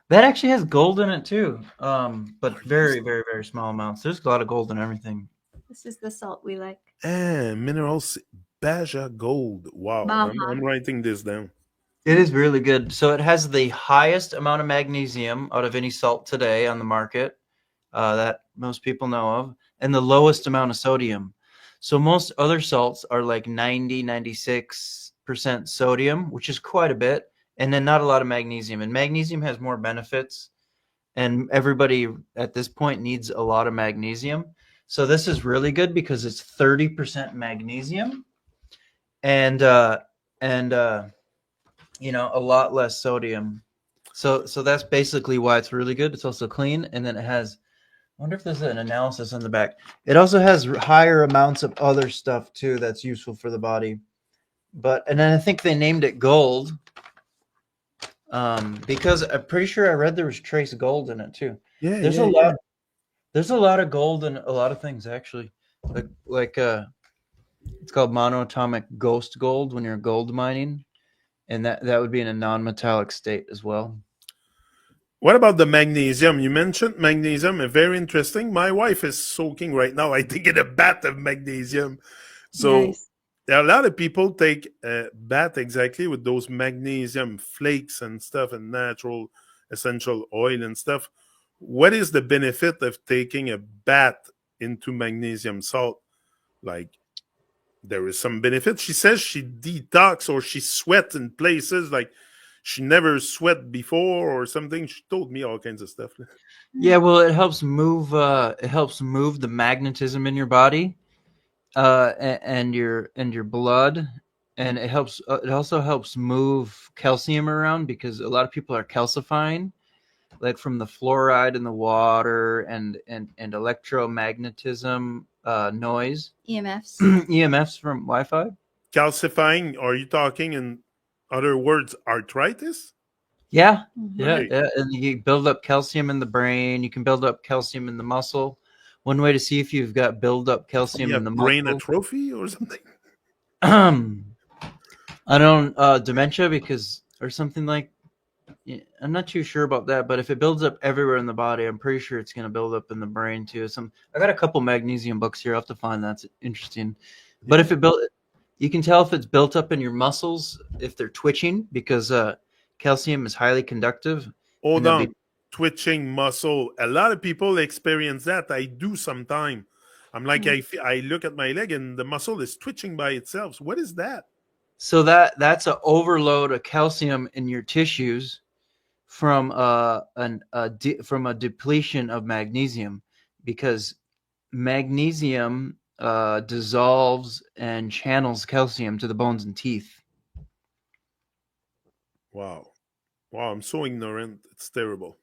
That actually has gold in it too, but very, very, very small amounts. There's a lot of gold in everything. This is the salt we like. Minerals, Baja Gold. Wow, I'm writing this down. It is really good. So it has the highest amount of magnesium out of any salt today on the market that most people know of, and the lowest amount of sodium. So most other salts are like 96% sodium, which is quite a bit, and then not a lot of magnesium. And magnesium has more benefits, and everybody at this point needs a lot of magnesium. So this is really good because it's 30% magnesium and you know, a lot less sodium. So that's basically why it's really good. It's also clean, and then it has, I wonder if there's an analysis on the back. It also has higher amounts of other stuff too that's useful for the body. And then I think they named it gold because I'm pretty sure I read there was trace gold in it too. Yeah, there's a lot. There's a lot of gold in a lot of things actually. Like it's called monoatomic ghost gold when you're gold mining, and that would be in a non-metallic state as well. What about the magnesium? You mentioned magnesium, very interesting. My wife is soaking right now, I think, in a bath of magnesium. So Nice. there are a lot of people take a bath exactly with those magnesium flakes and stuff and natural essential oil and stuff. What is the benefit of taking a bath into magnesium salt? Like, there is some benefit. She says she detox or she sweat in places like she never sweat before or something. She told me all kinds of stuff. Yeah, well, it helps move the magnetism in your body, and your blood, and it helps. It also helps move calcium around because a lot of people are calcifying, like from the fluoride in the water and electromagnetism noise. EMFs. EMFs from Wi-Fi. Calcifying, are you talking in other words, arthritis? Yeah, Mhm. yeah, Okay. yeah. And you build up calcium in the brain. You can build up calcium in the muscle. One way to see if you've got build up calcium You in the have brain muscle. atrophy or something? I don't dementia or something like. I'm not too sure about that, but if it builds up everywhere in the body, I'm pretty sure it's going to build up in the brain too. I got a couple magnesium books here. I'll have to find that's interesting. But if you can tell if it's built up in your muscles if they're twitching because calcium is highly conductive. Hold on. Twitching muscle. A lot of people experience that. I do sometime. I'm like, I look at my leg and the muscle is twitching by itself. What is that? So that's an overload of calcium in your tissues from a depletion of magnesium. because magnesium dissolves and channels calcium to the bones and teeth. Wow. Wow, I'm so ignorant. It's terrible.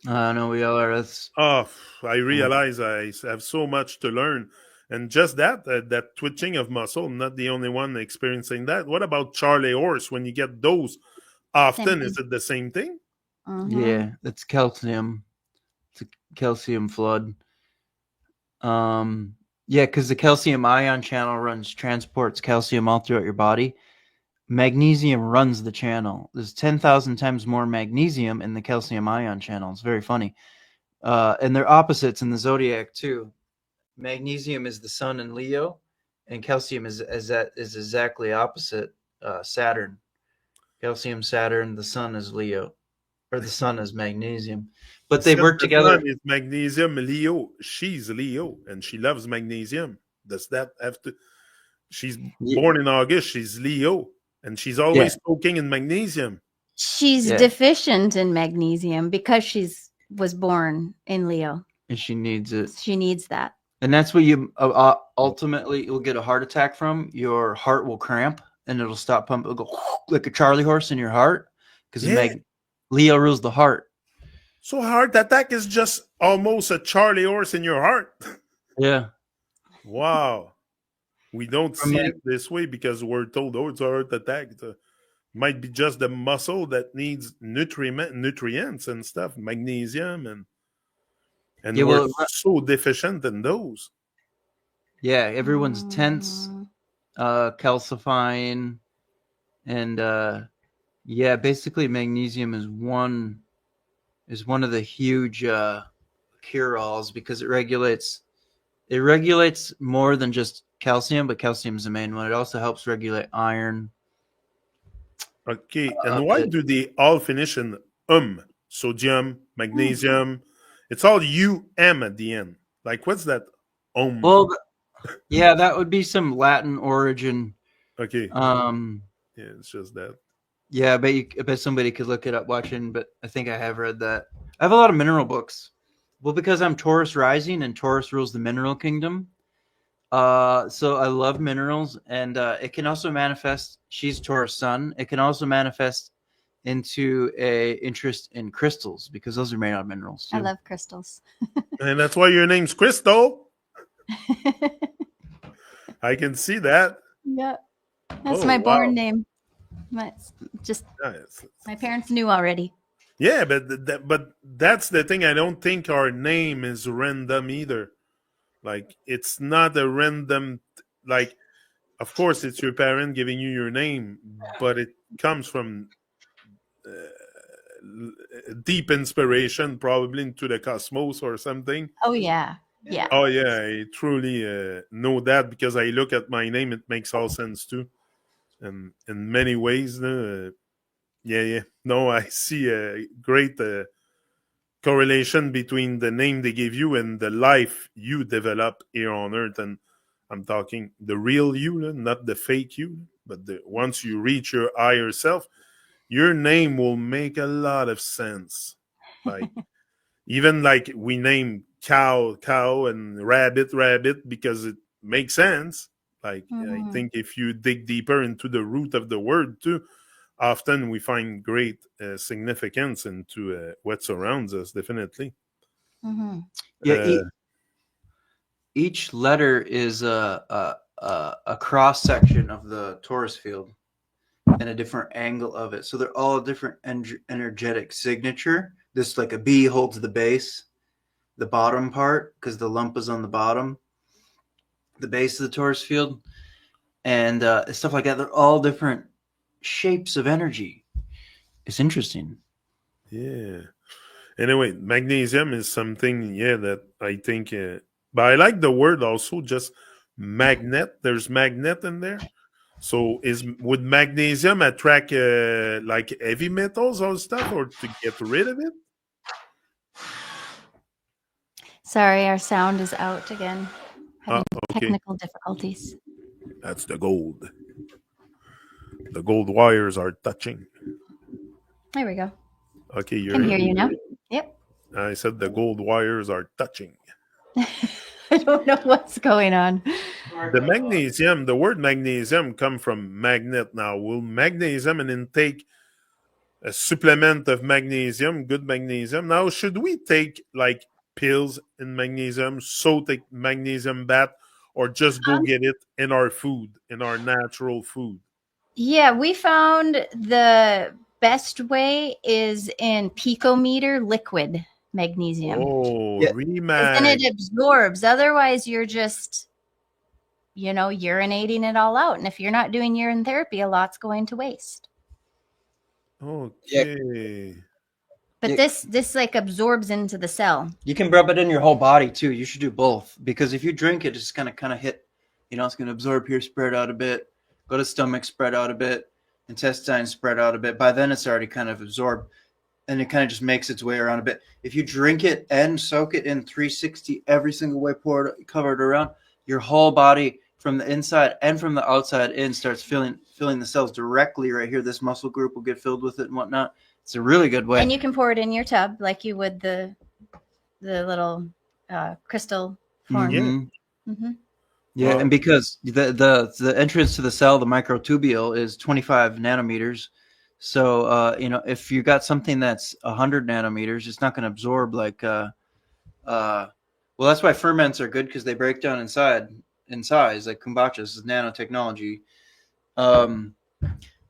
I know we all are. That's Oh, I realize I have so much to learn. And just that twitching of muscle, I'm not the only one experiencing that. What about Charlie horse? When you get those often, is it the same thing? yeah, that's calcium. It's a calcium flood. Yeah, because the calcium ion channel transports calcium all throughout your body. Magnesium runs the channel. There's 10,000 times more magnesium in the calcium ion channel. It's very funny. And they're opposites in the zodiac too. Magnesium is the sun in Leo, and calcium is exactly opposite. Saturn, calcium, Saturn. The sun is Leo, or the sun is magnesium. But they work together. Is magnesium Leo? She's Leo, and she loves magnesium. Does that have to? She's born in August. She's Leo, and she's always soaking in magnesium. She's deficient in magnesium because was born in Leo, and she needs it. She needs that. And that's what you ultimately you'll get a heart attack from. Your heart will cramp and it'll stop pumping. It'll go like a Charlie horse in your heart because Leo rules the heart. So heart attack is just almost a Charlie horse in your heart. Yeah. Wow. We don't see it this way because we're told, oh, it's a heart attack. It might be just the muscle that needs nutrients and stuff, magnesium and we're so deficient in those. Yeah, everyone's tense, calcifying, and basically magnesium is one of the huge cure-alls because it regulates more than just calcium, but calcium is the main one. It also helps regulate iron. Okay, and why do they all finish in sodium, magnesium? It's all UM at the end. Like, what's that? Well, yeah, that would be some Latin origin. Okay. Yeah, it's just that. Yeah, I bet somebody could look it up watching, but I think I have read that. I have a lot of mineral books. Well, because I'm Taurus rising and Taurus rules the mineral kingdom. So I love minerals, and it can also manifest. She's Taurus sun. It can also manifest into a interest in crystals because those are made out of minerals too. I love crystals. And that's why your name's Crystal. I can see that. Yeah. That's my born name. My parents knew already. Yeah, but that's the thing. I don't think our name is random either. Like, it's not a random, like, of course it's your parent giving you your name, but it comes from deep inspiration, probably into the cosmos or something. Oh, yeah. Yeah. Oh, yeah. I truly know that because I look at my name. It makes all sense, too. And in many ways, yeah. No, I see a great correlation between the name they give you and the life you develop here on Earth. And I'm talking the real you, not the fake you. But once you reach your higher self, your name will make a lot of sense. Like, even like we name cow, and rabbit, because it makes sense. Like, I think if you dig deeper into the root of the word too, often we find great significance into what surrounds us, definitely. Mm-hmm. Yeah, each letter is a cross section of the Taurus field and a different angle of it. So they're all a different energetic signature. This, like a B, holds the base, the bottom part, because the lump is on the bottom, the base of the Taurus field, and stuff like that. They're all different shapes of energy. It's interesting. Yeah. Anyway, magnesium is something, that I think, but I like the word also, just magnet. There's magnet in there. So would magnesium attract like heavy metals or stuff, or to get rid of it? Sorry, our sound is out again. Having technical difficulties. That's the gold. The gold wires are touching. There we go. Okay, I can hear you now. Yep. I said the gold wires are touching. I don't know what's going on. The magnesium, the word magnesium come from magnet. Now, will magnesium and intake a supplement of magnesium, good magnesium? Now, should we take like pills in magnesium, so take magnesium bath, or just go get it in our food, in our natural food? Yeah, we found the best way is in picometer liquid magnesium. Oh, Yeah. Because then it remag. absorbs. Otherwise, you're just, urinating it all out. And if you're not doing urine therapy, a lot's going to waste. Okay. But Yeah. this like absorbs into the cell. You can rub it in your whole body too. You should do both, because if you drink it, it's gonna kind of hit. It's gonna absorb here, spread out a bit, go to stomach, spread out a bit, intestine, spread out a bit. By then, it's already kind of absorbed, and it kind of just makes its way around a bit. If you drink it and soak it in 360 every single way, pour it, cover it around, your whole body from the inside and from the outside in starts filling the cells directly right here. This muscle group will get filled with it and whatnot. It's a really good way. And you can pour it in your tub like you would the little crystal form. Mm-hmm. Mm-hmm. Yeah, Well, and because the entrance to the cell, the microtubule, is 25 nanometers. So if you got something that's 100 nanometers, it's not going to absorb like well, that's why ferments are good, because they break down in size, like kombucha. This is nanotechnology.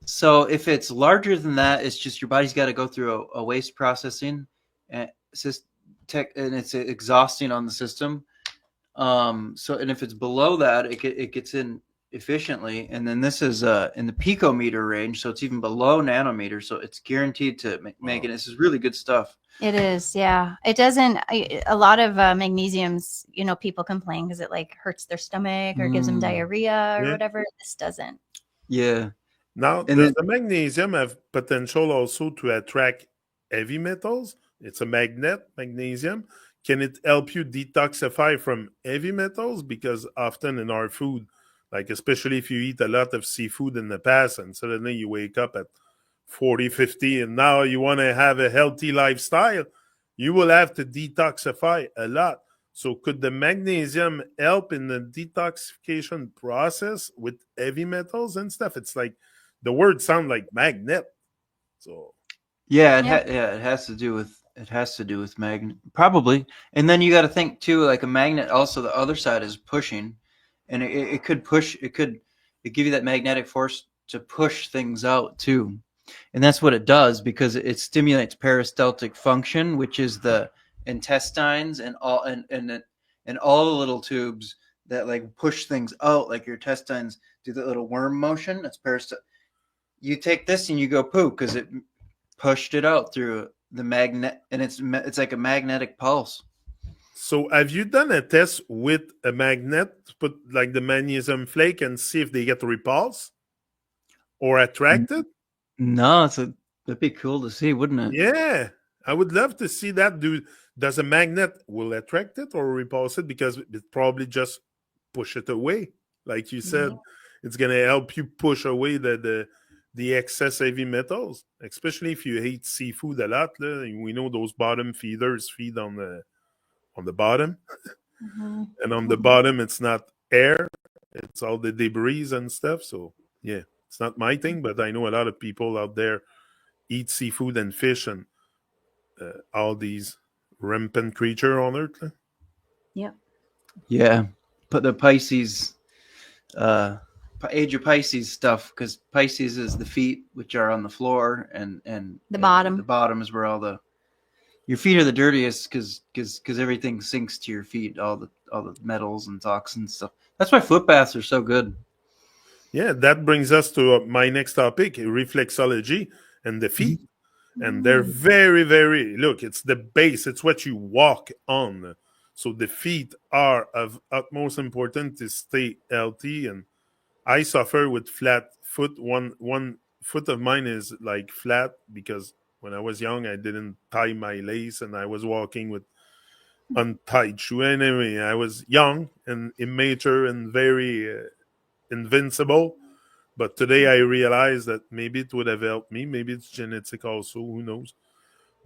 So if it's larger than that, it's just your body's got to go through a waste processing, and it's exhausting on the system. And if it's below that, it gets in efficiently. And then this is in the picometer range, so it's even below nanometers. So it's guaranteed to make it. This is really good stuff. It is, yeah. It doesn't. A lot of magnesiums, people complain because it like hurts their stomach or gives them diarrhea or whatever. This doesn't. Yeah. Now, And does the magnesium have potential also to attract heavy metals? It's a magnet, magnesium. Can it help you detoxify from heavy metals? Because often in our food, like especially if you eat a lot of seafood in the past and suddenly you wake up at 40, 50, and now you want to have a healthy lifestyle, you will have to detoxify a lot. So could the magnesium help in the detoxification process with heavy metals and stuff? It's like the word sound like magnet. So yeah, it has to do with magnet, probably. And then you got to think too, like a magnet. Also, the other side is pushing, and it could push. It give you that magnetic force to push things out too. And that's what it does, because it stimulates peristaltic function, which is the intestines and all the little tubes that like push things out, like your intestines do the little worm motion. That's peristaltic. You take this and you go poo, because it pushed it out through the magnet, and it's like a magnetic pulse. So have you done a test with a magnet to put like the magnesium flake and see if they get repulsed or attracted? No, that'd be cool to see, wouldn't it? Yeah, I would love to see that. Does a magnet will attract it or repulse it? Because it probably just push it away. Like you said, it's gonna help you push away the excess heavy metals, especially if you eat seafood a lot. We know those bottom feeders feed on the bottom, and on the bottom it's not air; it's all the debris and stuff. So yeah. It's not my thing, but I know a lot of people out there eat seafood and fish and all these rampant creature on Earth. Yep. Yeah, put the Pisces, age of Pisces stuff, because Pisces is the feet, which are on the floor, and The bottom. The bottom is where your feet are the dirtiest, because everything sinks to your feet, all the metals and toxins stuff. That's why foot baths are so good. Yeah, that brings us to my next topic, reflexology and the feet. And they're very, very, look, it's the base. It's what you walk on. So the feet are of utmost importance to stay healthy. And I suffer with flat foot. One foot of mine is like flat because when I was young, I didn't tie my lace and I was walking with untied shoe. Anyway, I was young and immature and very invincible. But today I realize that maybe it would have helped me. Maybe it's genetic also. Who knows?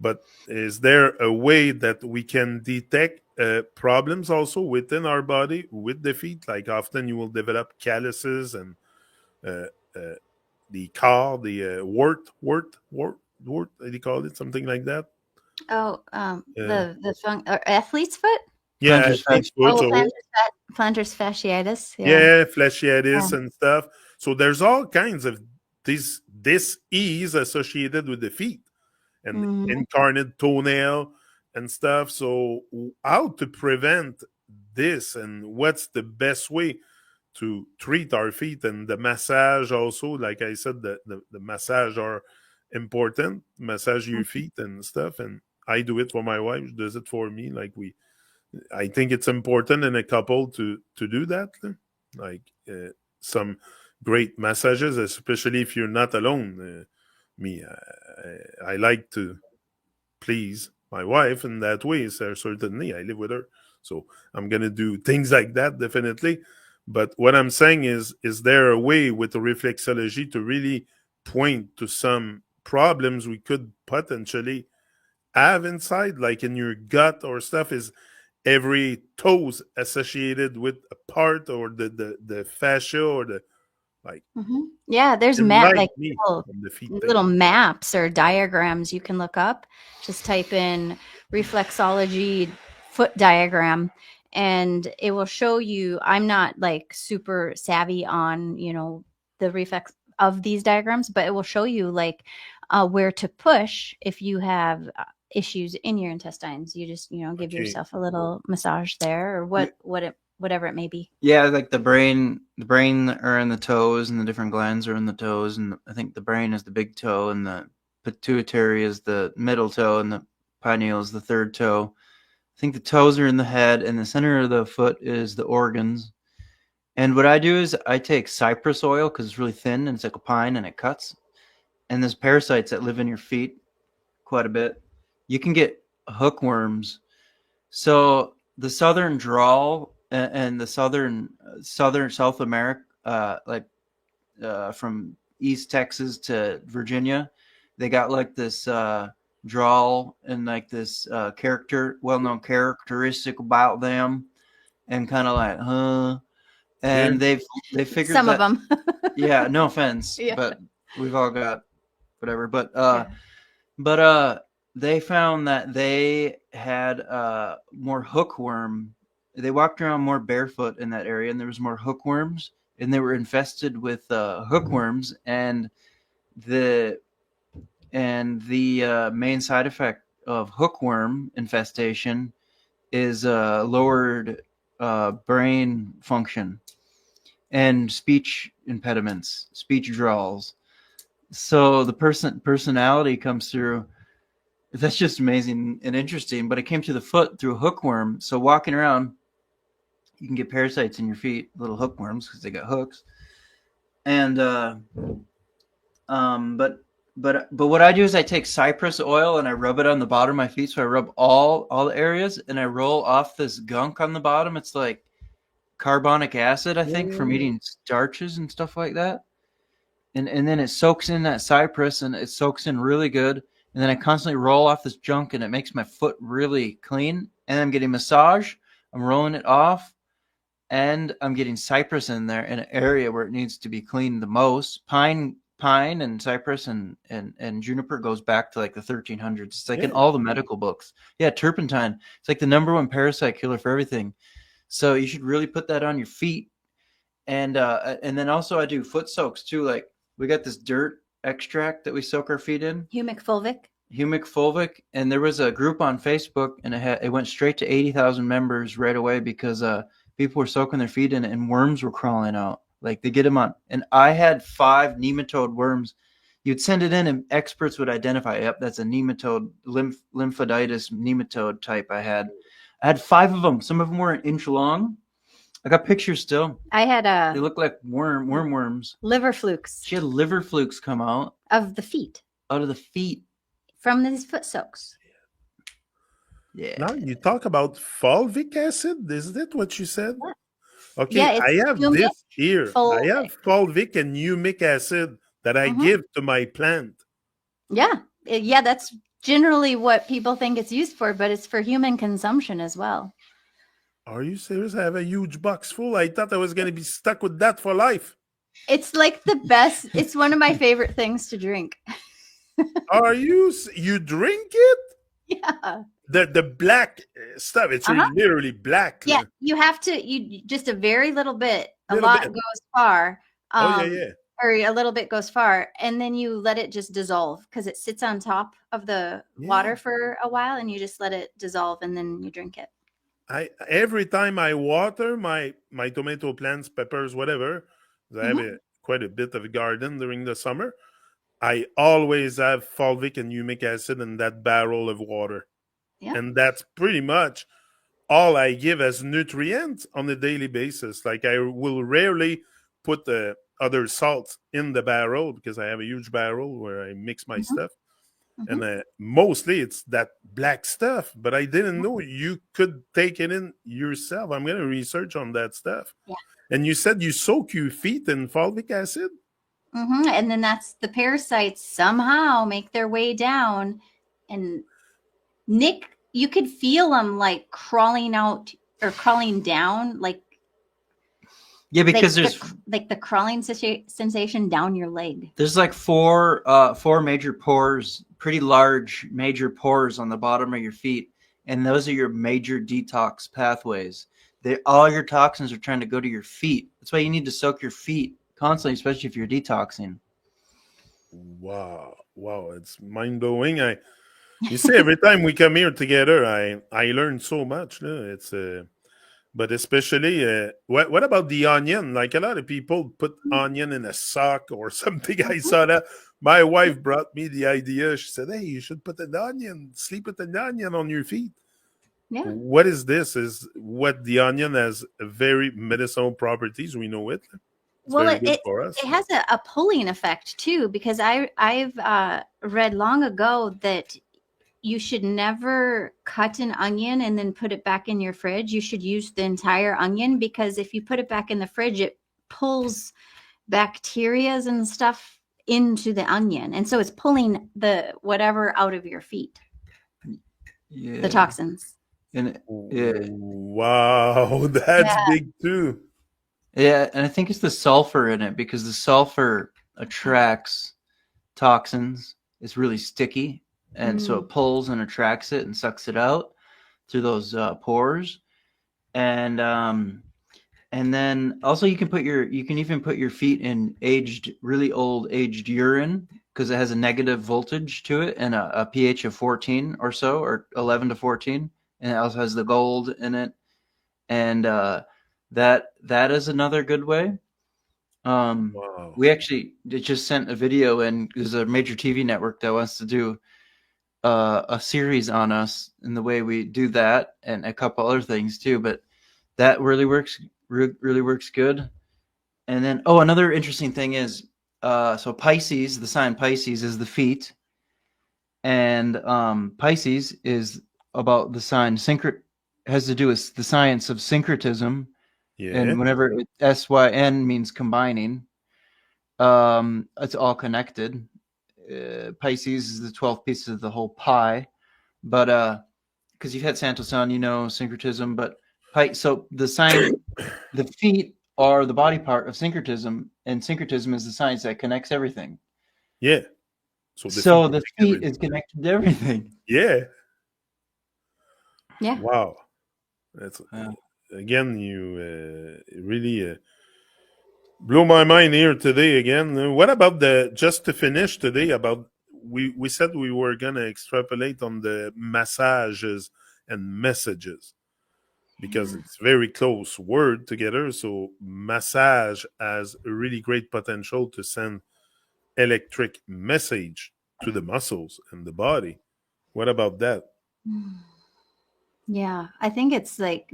But is there a way that we can detect problems also within our body with the feet? Like often you will develop calluses and uh, uh, the car, the wart, they call it something like that. Oh, Uh, athlete's foot. yeah, Plantar athlete's fascia. foot. Oh, So plantar fasciitis. Yeah. yeah, Yeah. fasciitis and stuff. So there's all kinds of this ease associated with the feet and Mhm. incarnate toenail and stuff. So how to prevent this and what's the best way to treat our feet, and the massage also, like I said, the massage are important. Massage your feet and stuff. And I do it for my wife, she does it for me. Like I think it's important in a couple to do that. Like some great massages, especially if you're not alone. I like to please my wife in that way. So certainly, I live with her, so I'm gonna do things like that definitely. But what I'm saying is there a way with the reflexology to really point to some problems we could potentially have inside, like in your gut or stuff? Is every toes associated with a part or the fascia or the like? Yeah, there's Enlighten like me on the feet thing. little maps or diagrams you can look up. Just type in reflexology foot diagram, and it will show you. I'm not like super savvy on the reflex of these diagrams, but it will show you like where to push if you have issues in your intestines. You just give Okay. yourself a little massage there, or whatever it may be. Yeah, like the brain are in the toes, and the different glands are in the toes, and I think the brain is the big toe, and the pituitary is the middle toe, and the pineal is the third toe. I think the toes are in the head, and the center of the foot is the organs. And what I do is I take cypress oil because it's really thin and it's like a pine and it cuts. And there's parasites that live in your feet quite a bit. You can get hookworms. So the southern drawl and the southern South America, from East Texas to Virginia, they got like this drawl and like this well-known characteristic about them, and kind of like, and Yeah. they figured Some that, of them. yeah, no offense, Yeah. but we've all got whatever. But Yeah. they found that they had more hookworm. They walked around more barefoot in that area, and there was more hookworms, and they were infested with hookworms. And the main side effect of hookworm infestation is lowered brain function and speech impediments, speech drawls. So the personality comes through. That's just amazing and interesting. But it came to the foot through a hookworm. So walking around, you can get parasites in your feet, little hookworms, because they got hooks. And but what I do is I take cypress oil and I rub it on the bottom of my feet. So I rub all the areas, and I roll off this gunk on the bottom. It's like carbonic acid, I think, from eating starches and stuff like that. And then it soaks in that cypress, and it soaks in really good. And then I constantly roll off this junk, and it makes my foot really clean. And I'm getting massage. I'm rolling it off, and I'm getting cypress in there in an area where it needs to be cleaned the most. Pine and cypress and juniper goes back to like the 1300s. It's like in all the medical books. Yeah, turpentine. It's like the #1 parasite killer for everything. So you should really put that on your feet. And then also I do foot soaks too. Like we got this dirt extract that we soak our feet in. Humic fulvic. And there was a group on Facebook, and it went straight to 80,000 members right away because people were soaking their feet in it, and worms were crawling out. Like they get them on. And I had 5 nematode worms. You'd send it in, and experts would identify, yep, that's a nematode, lymphoditis nematode type I had. I had 5 of them. Some of them were an inch long. I got pictures still. I had They look like worms. Liver flukes. She had liver flukes come out of the feet. Out of the feet. From these foot soaks. Yeah. Now you talk about fulvic acid. Is that what you said? Yeah. Okay, Yeah, I have this here. fulvic. I have fulvic and humic acid that I give to my plant. Yeah. Yeah, that's generally what people think it's used for, but it's for human consumption as well. Are you serious? I have a huge box full. I thought I was going to be stuck with that for life. It's like the best. It's one of my favorite things to drink. Are you drink it? Yeah. The black stuff. It's literally black. Yeah, you have to. You just a very little bit. A Little lot bit. goes far. Yeah. Or a little bit goes far, and then you let it just dissolve because it sits on top of the water for a while, and you just let it dissolve, and then you drink it. Every time I water my tomato plants, peppers, whatever, I have quite a bit of a garden during the summer. I always have fulvic and humic acid in that barrel of water. Yeah. And that's pretty much all I give as nutrients on a daily basis. Like I will rarely put the other salts in the barrel because I have a huge barrel where I mix my stuff. And mostly it's that black stuff, but I didn't know you could take it in yourself. I'm going to research on that stuff. Yeah. And you said you soak your feet in fulvic acid? And then that's the parasites somehow make their way down. And Nick, you could feel them like crawling out or crawling down, like because there's the crawling sensation down your leg. There's like four major pores, pretty large major pores on the bottom of your feet, and those are your major detox pathways. All your toxins are trying to go to your feet. That's why you need to soak your feet constantly, especially if you're detoxing. Wow, it's mind blowing. You see, every time we come here together, I learn so much. It's but especially, what about the onion? Like a lot of people put onion in a sock or something. I saw that. My wife brought me the idea. She said, "Hey, you should put an onion, sleep with an onion on your feet." Yeah. What is this? Is what the onion has very medicinal properties. We know it. It's very good for us. It has a pulling effect too, because I've read long ago that you should never cut an onion and then put it back in your fridge. You should use the entire onion, because if you put it back in the fridge, it pulls bacterias and stuff into the onion. And so it's pulling the whatever out of your feet. Yeah. The toxins. And wow, that's big too. Yeah, and I think it's the sulfur in it, because the sulfur attracts toxins. It's really sticky. And so it pulls and attracts it and sucks it out through those pores. And then also you can even put your feet in really old aged urine, because it has a negative voltage to it and a pH of 14 or so, or 11 to 14. And it also has the gold in it. And that is another good way. Wow. We actually just sent a video, and there's a major TV network that wants to do a series on us and the way we do that, and a couple other things too, but that really works good. And then another interesting thing is so Pisces, the sign Pisces is the feet, and Pisces is about the sign has to do with the science of syncretism. And whenever SYN means combining, it's all connected. Pisces is the 12th piece of the whole pie, but because you've had Santosan, syncretism, but so the sign, the feet are the body part of syncretism, and syncretism is the science that connects everything. Yeah. So the feet is connected to everything. Yeah. Yeah. Wow. That's again, you really blow my mind here today again. What about just to finish today, about we said we were going to extrapolate on the massages and messages, because it's very close word together. So massage has a really great potential to send electric message to the muscles and the body. What about that? Yeah, I think it's like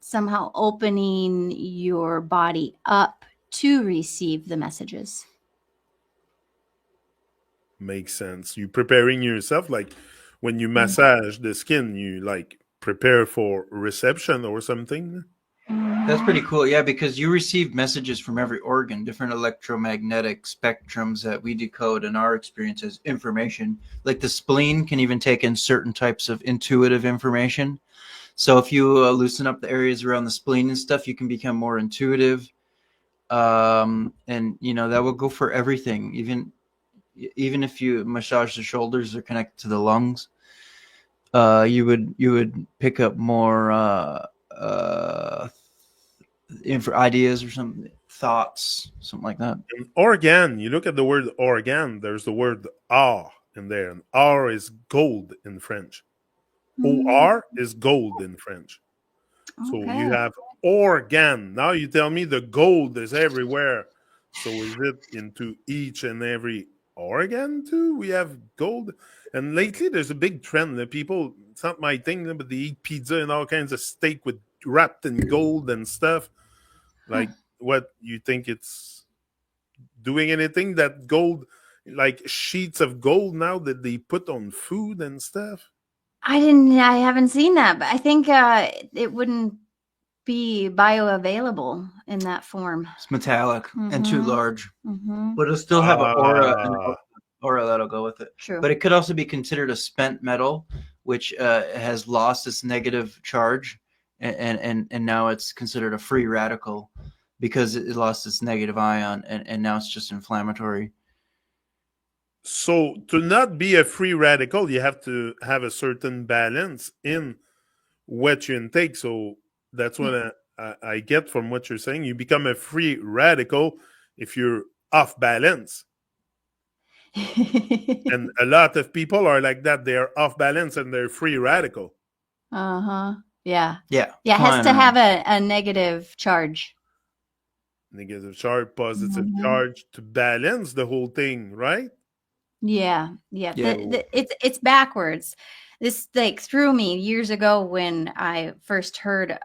somehow opening your body up to receive the messages. Makes sense. You preparing yourself, like when you massage the skin, you like prepare for reception or something. That's pretty cool. Yeah, because you receive messages from every organ, different electromagnetic spectrums that we decode in our experience as information. Like the spleen can even take in certain types of intuitive information. So if you loosen up the areas around the spleen and stuff, you can become more intuitive. And that will go for everything. Even if you massage the shoulders or connect to the lungs, you would pick up more ideas or some thoughts, something like that. And organ, you look at the word organ, there's the word or in there, and or is gold in French. Or is gold in French. So you have organ. Now you tell me the gold is everywhere. So is it into each and every organ too? We have gold. And lately there's a big trend that people, it's not my thing, but they eat pizza and all kinds of steak with wrapped in gold and stuff. Like, what, you think it's doing anything, that gold, like sheets of gold now that they put on food and stuff? I haven't seen that, but I think it wouldn't be bioavailable in that form. It's metallic and too large, Mm-hmm. but it'll still have an aura that'll go with it. True. But it could also be considered a spent metal, which has lost its negative charge, and now it's considered a free radical because it lost its negative ion, and now it's just inflammatory. So to not be a free radical, you have to have a certain balance in what you intake. So that's what I get from what you're saying. You become a free radical if you're off balance. And a lot of people are like that. They're off balance and they're free radical. Uh-huh. Yeah. Yeah. Yeah, it has to have a negative charge. Negative charge, positive charge to balance the whole thing, right? Yeah. It's backwards. This like threw me years ago when I first heard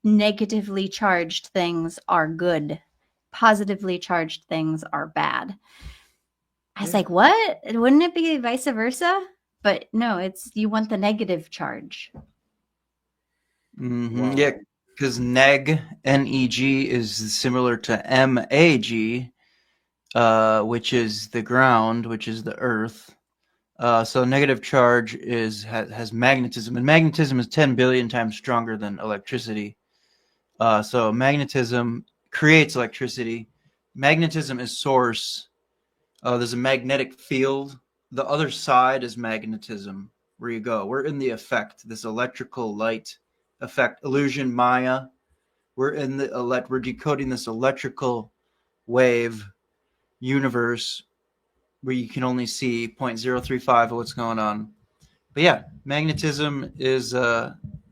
negatively charged things are good, positively charged things are bad. I was like, what? Wouldn't it be vice versa? But no, it's you want the negative charge. Mm-hmm. Wow. Yeah, because neg, N-E-G, is similar to M-A-G, which is the ground, which is the earth. So negative charge has magnetism, and magnetism is 10 billion times stronger than electricity. So magnetism creates electricity. Magnetism is source. There's a magnetic field. The other side is magnetism, where you go. We're in the effect, this electrical light effect, illusion, Maya. We're decoding this electrical wave universe where you can only see 0.035 of what's going on. But yeah, magnetism is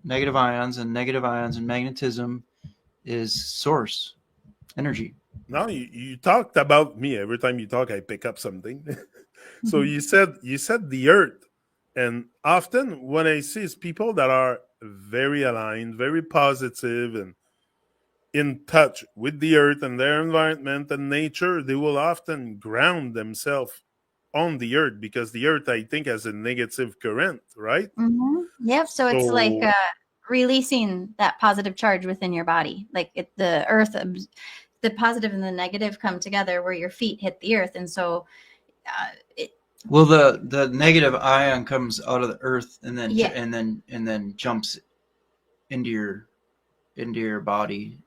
negative ions, and magnetism is source energy. Now you talked about me. Every time you talk, I pick up something. So you said the earth, and often what I see is people that are very aligned, very positive, and in touch with the earth and their environment and nature. They will often ground themselves on the earth because the earth, I think, has a negative current, right? Yep. So it's like releasing that positive charge within your body. Like the earth, the positive and the negative come together where your feet hit the earth, and so well, the negative ion comes out of the earth and then jumps into your body,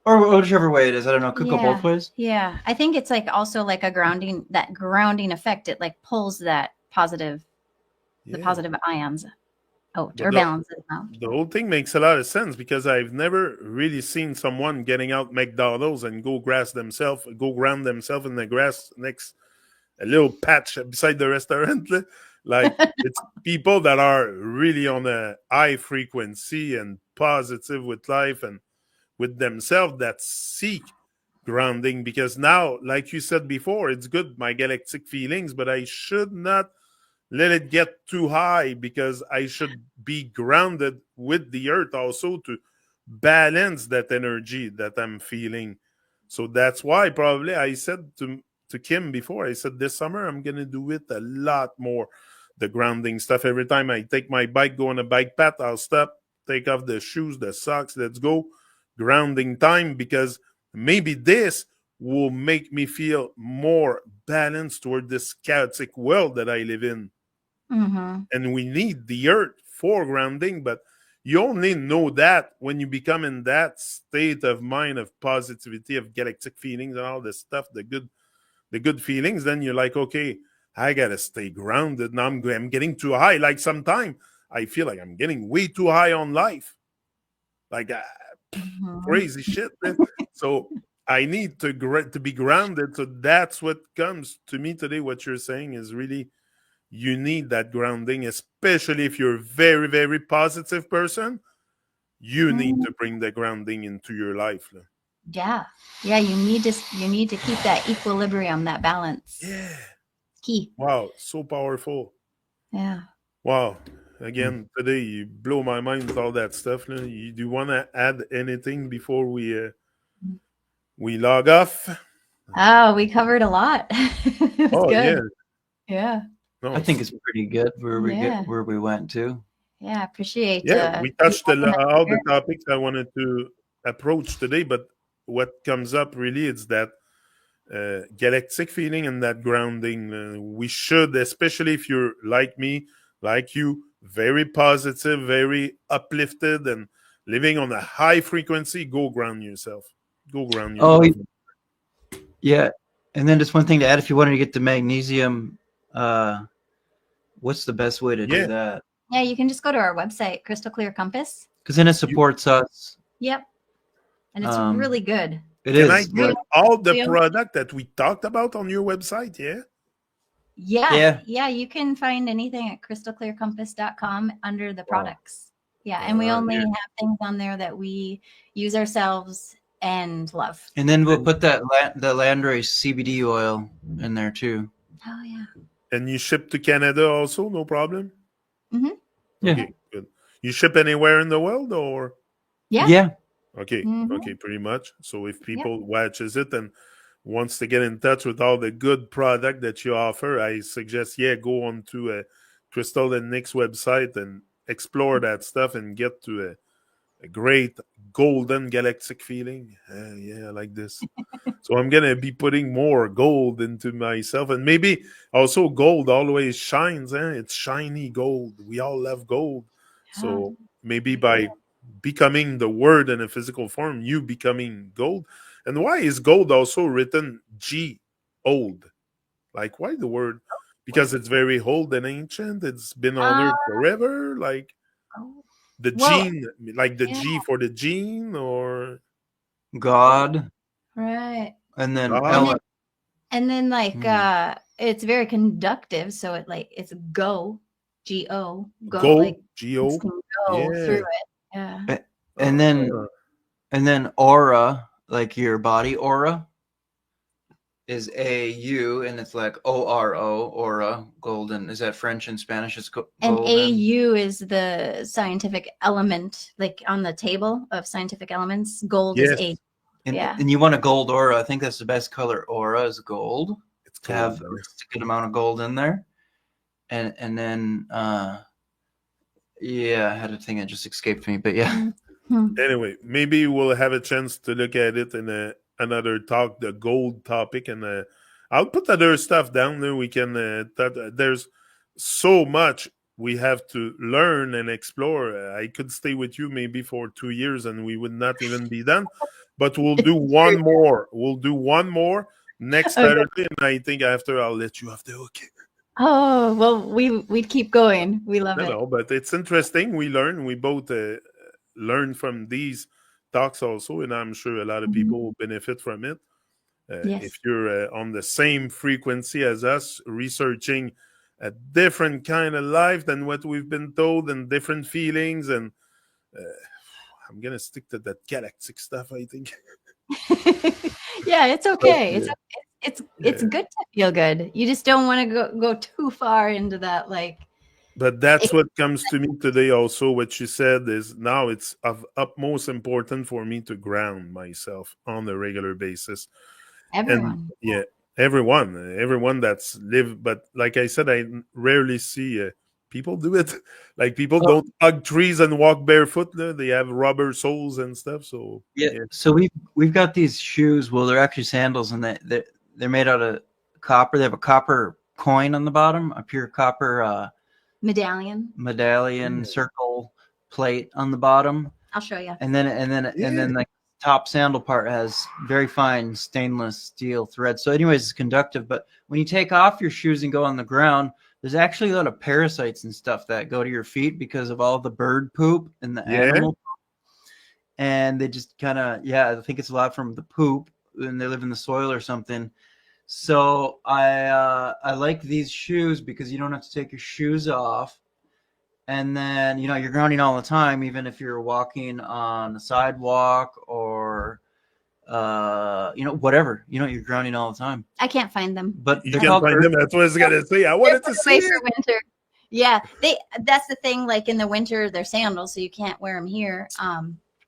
or whichever way it is. I don't know. It could go both ways. Yeah, I think it's like also like a grounding effect. It like pulls that positive, the positive ions out or balances them out. The whole thing makes a lot of sense because I've never really seen someone getting out McDonald's and go ground themselves in the grass next a little patch beside the restaurant. Like it's people that are really on a high frequency and positive with life and with themselves that seek grounding, because now, like you said before, it's good, my galactic feelings, but I should not let it get too high because I should be grounded with the earth also to balance that energy that I'm feeling. So that's why probably I said to Kim before, I said this summer I'm going to do it a lot more, the grounding stuff. Every time I take my bike, go on a bike path, I'll stop, take off the shoes, the socks, let's go. grounding time, because maybe this will make me feel more balanced toward this chaotic world that I live in. Mm-hmm. And we need the earth for grounding, but you only know that when you become in that state of mind of positivity, of galactic feelings and all this stuff, the good feelings. Then you're like, okay, I gotta stay grounded. Now I'm getting too high. Like sometimes I feel like I'm getting way too high on life, like Mm-hmm. crazy shit. So I need to be grounded. So that's what comes to me today. What you're saying is really, you need that grounding, especially if you're a very, very positive person. You need to bring the grounding into your life. Yeah. Yeah. You need to keep that equilibrium, that balance. Yeah. Key. Wow. So powerful. Yeah. Wow. Again, today you blow my mind with all that stuff. Do you want to add anything before we log off? Oh, we covered a lot. It was good. Yeah. Yeah. No, I think it's pretty good where Yeah. we went to. Yeah. Appreciate. yeah, we you touched having us all the here. topics I wanted to approach today, but what comes up really is that galactic feeling and that grounding. We should, especially if you're like me, like you, very positive, very uplifted, and living on a high frequency, go ground yourself. Go ground Oh, yourself. yeah. And then just one thing to add, if you wanted to get the magnesium, what's the best way to Yeah. do that? Yeah. You can just go to our website, Crystal Clear Compass. Because then it supports us. Yep. And it's Um, really good. It Can is. I get all the Yeah. product that we talked about on your website? Yeah. Yeah. Yeah. Yeah. You can find anything at crystalclearcompass.com under the products. Yeah. And we only Yeah. have things on there that we use ourselves and love. And then we'll put that Landrace CBD oil in there too. Oh, yeah. And you ship to Canada also, no problem? Mhm. Yeah. Okay, good. You ship anywhere in the world, or? Yeah. Yeah. Okay, Mhm. okay, pretty much. So if people watches it and wants to get in touch with all the good product that you offer, I suggest, go on to Crystal and Nick's website and explore that stuff and get to a great golden galactic feeling. I like this. So I'm gonna be putting more gold into myself, and maybe also gold always shines. It's shiny gold. We all love gold. So maybe by becoming the word in a physical form, you becoming gold. And why is gold also written G, old? Like, why the word? Because it's very old and ancient. It's been honored forever. Like the Well, gene, like the G for the gene, or God. right. And then God? And then it's very conductive, so it's go, G-O, Go, like G-O. things can go Yeah. through it. Yeah. and then aura, like your body aura, is A-U, and it's like O-R-O, aura, golden. Is that French and Spanish? It's And golden. AU is the scientific element, like on the table of scientific elements. Gold is A. And you want a gold aura. I think that's the best color. Aura is gold. It's to have a good amount of gold in there. And then I had a thing that just escaped me, but yeah. Anyway, maybe we'll have a chance to look at it in another talk, the gold topic, and I'll put other stuff down there. We can there's so much we have to learn and explore. I could stay with you maybe for 2 years and we would not even be done, but we'll do one more. We'll do one more next Saturday, and I think after I'll let you off the hook. Oh, well, we'd keep going. We love it. No, but it's interesting. We learn. We both learn from these talks also, and I'm sure a lot of people will benefit from it. Yes. If you're on the same frequency as us, researching a different kind of life than what we've been told, and different feelings, and I'm gonna stick to that galactic stuff, I think. Yeah, it's okay. It's good to feel good. You just don't want to go too far into that, But that's what comes to me today also. What you said is now it's of utmost importance for me to ground myself on a regular basis. Everyone. And everyone that's lived. But like I said, I rarely see people do it. Like people Oh. don't hug trees and walk barefoot. They have rubber soles and stuff. So Yeah. So we've got these shoes. Well, they're actually sandals, and they're made out of copper. They have a copper coin on the bottom, a pure copper medallion circle plate on the bottom. I'll show you. And then the top sandal part has very fine stainless steel thread. So anyways, it's conductive. But when you take off your shoes and go on the ground, there's actually a lot of parasites and stuff that go to your feet because of all the bird poop and the animal poop. And they just kind of, I think it's a lot from the poop, and they live in the soil or something. So I like these shoes because you don't have to take your shoes off. And then, you're grounding all the time, even if you're walking on the sidewalk or, whatever. You're grounding all the time. I can't find them. But you can't find them. That's what I was going to say. I wanted to see for winter. Yeah, that's the thing. Like in the winter, they're sandals, so you can't wear them here.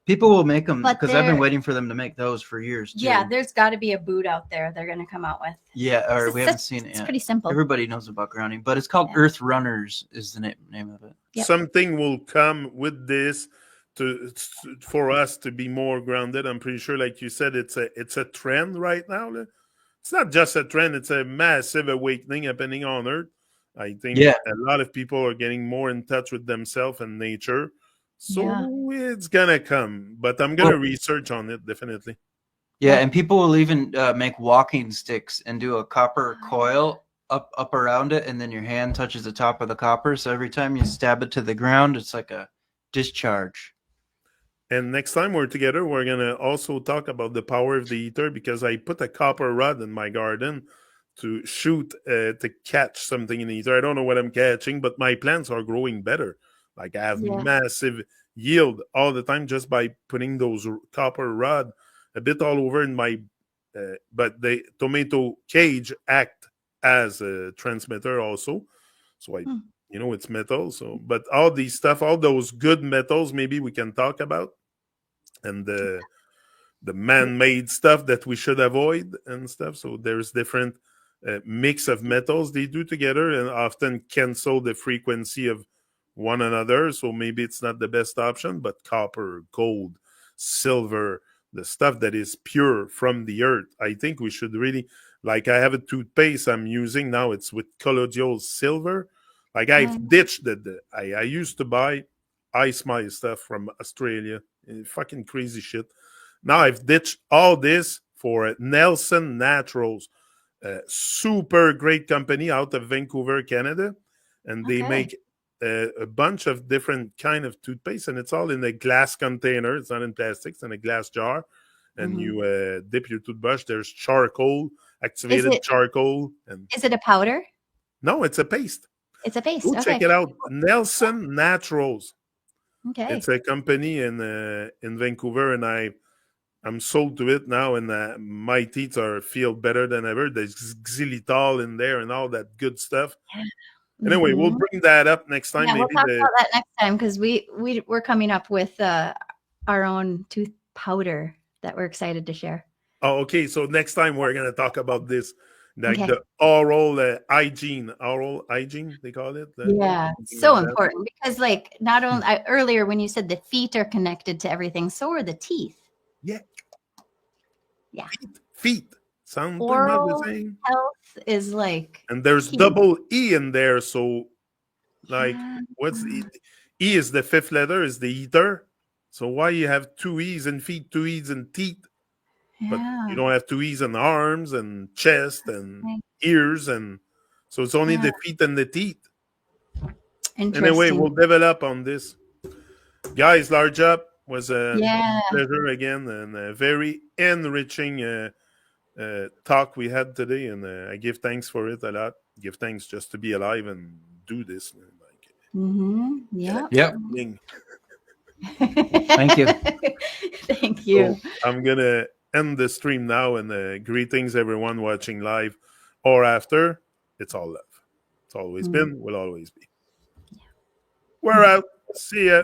People will make them because I've been waiting for them to make those for years, too. Yeah, there's got to be a boot out there they're going to come out with. Yeah, or we haven't seen it yet. It's pretty simple. Everybody knows about grounding, but it's called Earth Runners is the name of it. Yep. Something will come with this for us to be more grounded. I'm pretty sure, like you said, it's a trend right now. It's not just a trend; it's a massive awakening happening on Earth. I think a lot of people are getting more in touch with themselves and nature. So it's gonna come, but I'm gonna research on it definitely. Yeah, and people will even make walking sticks and do a copper coil up around it, and then your hand touches the top of the copper. So every time you stab it to the ground, it's like a discharge. And next time we're together, we're gonna also talk about the power of the ether, because I put a copper rod in my garden to shoot to catch something in the ether. I don't know what I'm catching, but my plants are growing better. Like I have massive yield all the time just by putting those copper rod a bit all over in my but the tomato cage act as a transmitter also. So I it's metal. So but all these stuff, all those good metals maybe we can talk about, and the man-made stuff that we should avoid and stuff. So there's different mix of metals they do together and often cancel the frequency of one another, so maybe it's not the best option. But copper, gold, silver, the stuff that is pure from the earth, I think we should really, like I have a toothpaste I'm using now, it's with colloidal silver. Like I've ditched I used to buy Ice My stuff from Australia, fucking crazy shit. Now I've ditched all this for Nelson Naturals, super great company out of Vancouver, Canada, and they make a bunch of different kind of toothpaste, and it's all in a glass container. It's not in plastic. It's in a glass jar, and you dip your toothbrush. There's charcoal, activated charcoal. And is it a powder? No, it's a paste. It's a paste. Go check it out. Nelson Naturals. Okay. It's a company in Vancouver, and I'm sold to it now, and my teeth feel better than ever. There's xylitol in there and all that good stuff. Anyway, we'll bring that up next time. Yeah, we'll talk about that next time, because we're coming up with our own tooth powder that we're excited to share. Oh, okay. So next time we're going to talk about this, like the oral hygiene, they call it. So important, because like not only earlier when you said the feet are connected to everything, so are the teeth. Yeah. Feet. Sound oral the same. Health is like, and there's double E in there. So, like, what's E? E is the fifth letter, is the ether. So why you have two E's in feet, two E's in teeth, but you don't have two E's in arms and chest and ears, and so it's only the feet and the teeth. Anyway, we'll develop on this, guys. Large up was a pleasure again, and a very enriching talk we had today, and I give thanks for it a lot. Give thanks just to be alive and do this. Thank you. Thank you. So I'm gonna end the stream now, and greetings everyone watching live or after. It's all love. It's always been, will always be. We're out. See ya.